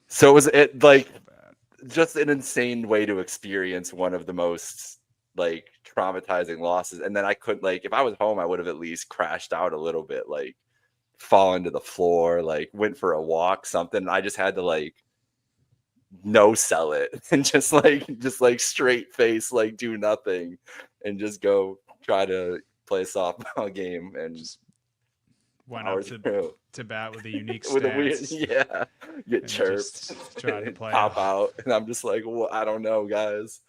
So it like just an insane way to experience one of the most like traumatizing losses. And then I couldn't, like, if I was home, I would have at least crashed out a little bit, like fallen to the floor, like went for a walk, something. I just had to like no sell it and just like straight face, like do nothing and just go try to play a softball game. And just went up to bat with a unique with a weird, stance. Get chirped, try to play pop out, and I'm just like, well, I don't know, guys.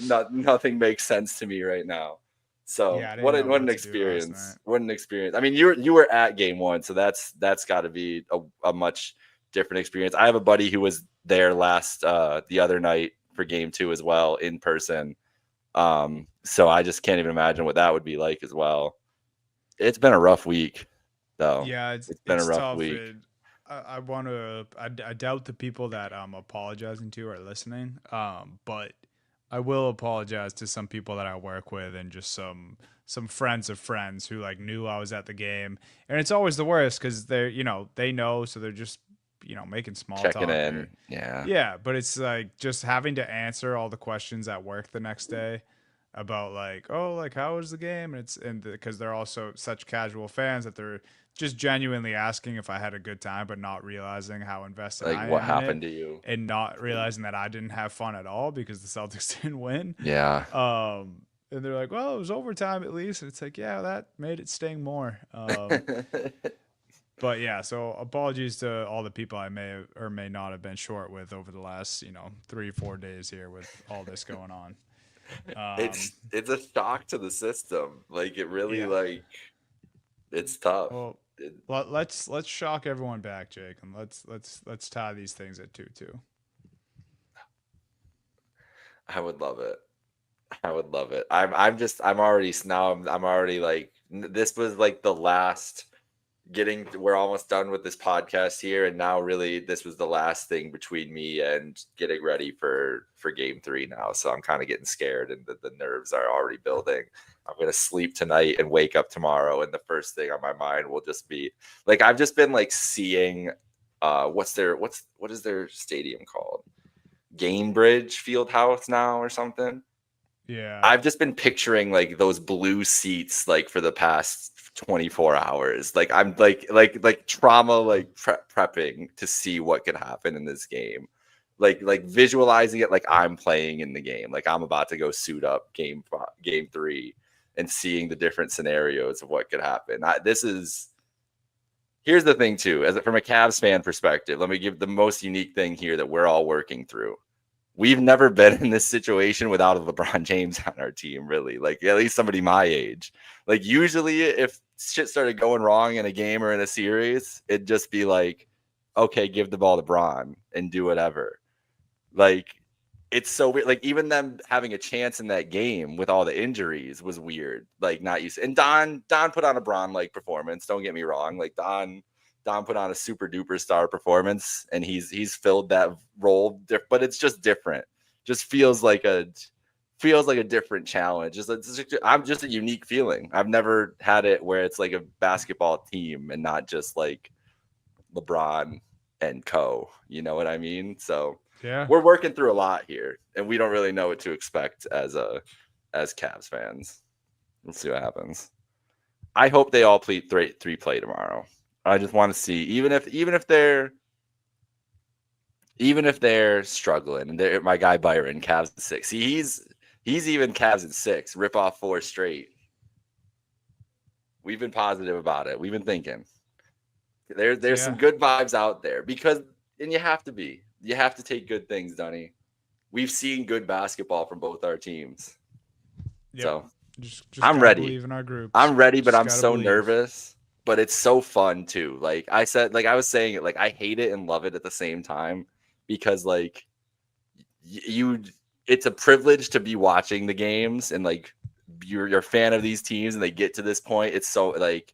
Nothing makes sense to me right now. So what an experience! What an experience! I mean, you were at game one, so that's got to be a much different experience. I have a buddy who was there the other night for game two as well in person. So I just can't even imagine what that would be like as well. It's been a rough week. So yeah, it's been a rough tough. week. I doubt the people that I'm apologizing to are listening. But I will apologize to some people that I work with and just some friends of friends who like knew I was at the game. And it's always the worst because they're, they know, so they're just, making small checking talk. In. Yeah. Yeah, but it's like just having to answer all the questions at work the next day about like, oh, like how was the game? And because they're also such casual fans that they're just genuinely asking if I had a good time, but not realizing how invested I am what in happened it, to you, and not realizing that I didn't have fun at all because the Celtics didn't win. Yeah. And they're like, well, it was overtime at least. And it's like, yeah, that made it sting more. But yeah, so apologies to all the people I may or may not have been short with over the last, 3-4 days here with all this going on. It's a shock to the system. Like it really like it's tough. Well, let's shock everyone back, Jake, and let's tie these things at 2-2. I would love it. I'm already like, this was like the last we're almost done with this podcast here, and now really this was the last thing between me and getting ready for game 3 now. So I'm kind of getting scared, and the nerves are already building. I'm gonna sleep tonight and wake up tomorrow, and the first thing on my mind will just be like, I've just been like seeing what is their stadium called? Gainbridge Fieldhouse now or something. Yeah, I've just been picturing like those blue seats like for the past 24 hours. Like I'm like trauma, like prepping to see what could happen in this game. Like visualizing it like I'm playing in the game. Like I'm about to go suit up game 3 and seeing the different scenarios of what could happen. Here's the thing too, from a Cavs fan perspective, let me give the most unique thing here that we're all working through. We've never been in this situation without a LeBron James on our team, really. Like at least somebody my age. Like usually if shit started going wrong in a game or in a series, it'd just be like, okay, give the ball to Bron and do whatever. Like it's so weird. Like even them having a chance in that game with all the injuries was weird. Like not used. And Don put on a Bron-like performance. Don't get me wrong. Like Don put on a super duper star performance, and he's filled that role, but it's just different. Just feels like a different challenge. I'm just a unique feeling. I've never had it where it's like a basketball team and not just like LeBron and co. You know what I mean? So yeah, we're working through a lot here, and we don't really know what to expect as Cavs fans. We'll see what happens. I hope they all play three play tomorrow. I just want to see, even if they're struggling, and my guy Byron, Cavs at 6. See, he's even Cavs at 6. Rip off 4 straight. We've been positive about it. We've been thinking there's some good vibes out there, and you have to take good things, Dunny. We've seen good basketball from both our teams. Yep. So just I'm ready. Believe in our groups. I'm ready, but I'm so nervous. But it's so fun too. Like I was saying it, like I hate it and love it at the same time, because like it's a privilege to be watching the games and like you're a fan of these teams and they get to this point, it's so like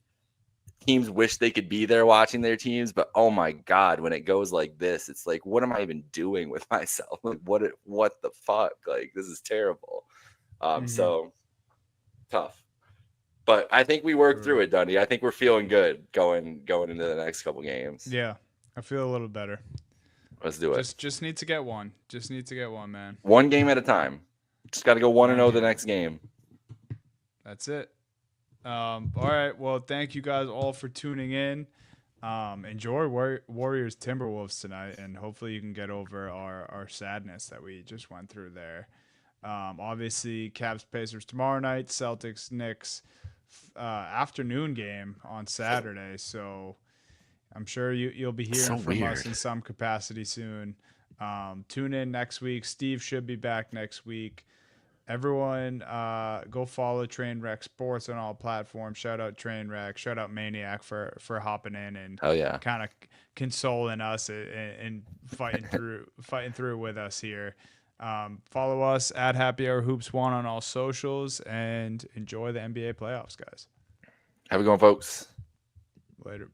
teams wish they could be there watching their teams, but oh my God, when it goes like this, it's like, what am I even doing with myself? Like, what the fuck? Like, this is terrible. So tough. But I think we worked through it, Dundee. I think we're feeling good going into the next couple games. Yeah, I feel a little better. Let's do it. Just need to get one. Just need to get one, man. One game at a time. Just got to go 1-0 the next game. That's it. All right. Well, thank you guys all for tuning in. Enjoy Warriors Timberwolves tonight, and hopefully you can get over our sadness that we just went through there. Obviously, Cavs Pacers tomorrow night, Celtics Knicks afternoon game on Saturday. So I'm sure you'll be hearing from us in some capacity soon. Tune in next week. Steve should be back next week. Everyone, go follow Trainwreck Sports on all platforms. Shout out Trainwreck. Shout out Maniac for hopping in and kind of consoling us and fighting through with us here. Follow us at Happy Hour Hoops 1 on all socials and enjoy the NBA playoffs, guys. Have a good one, folks. Later.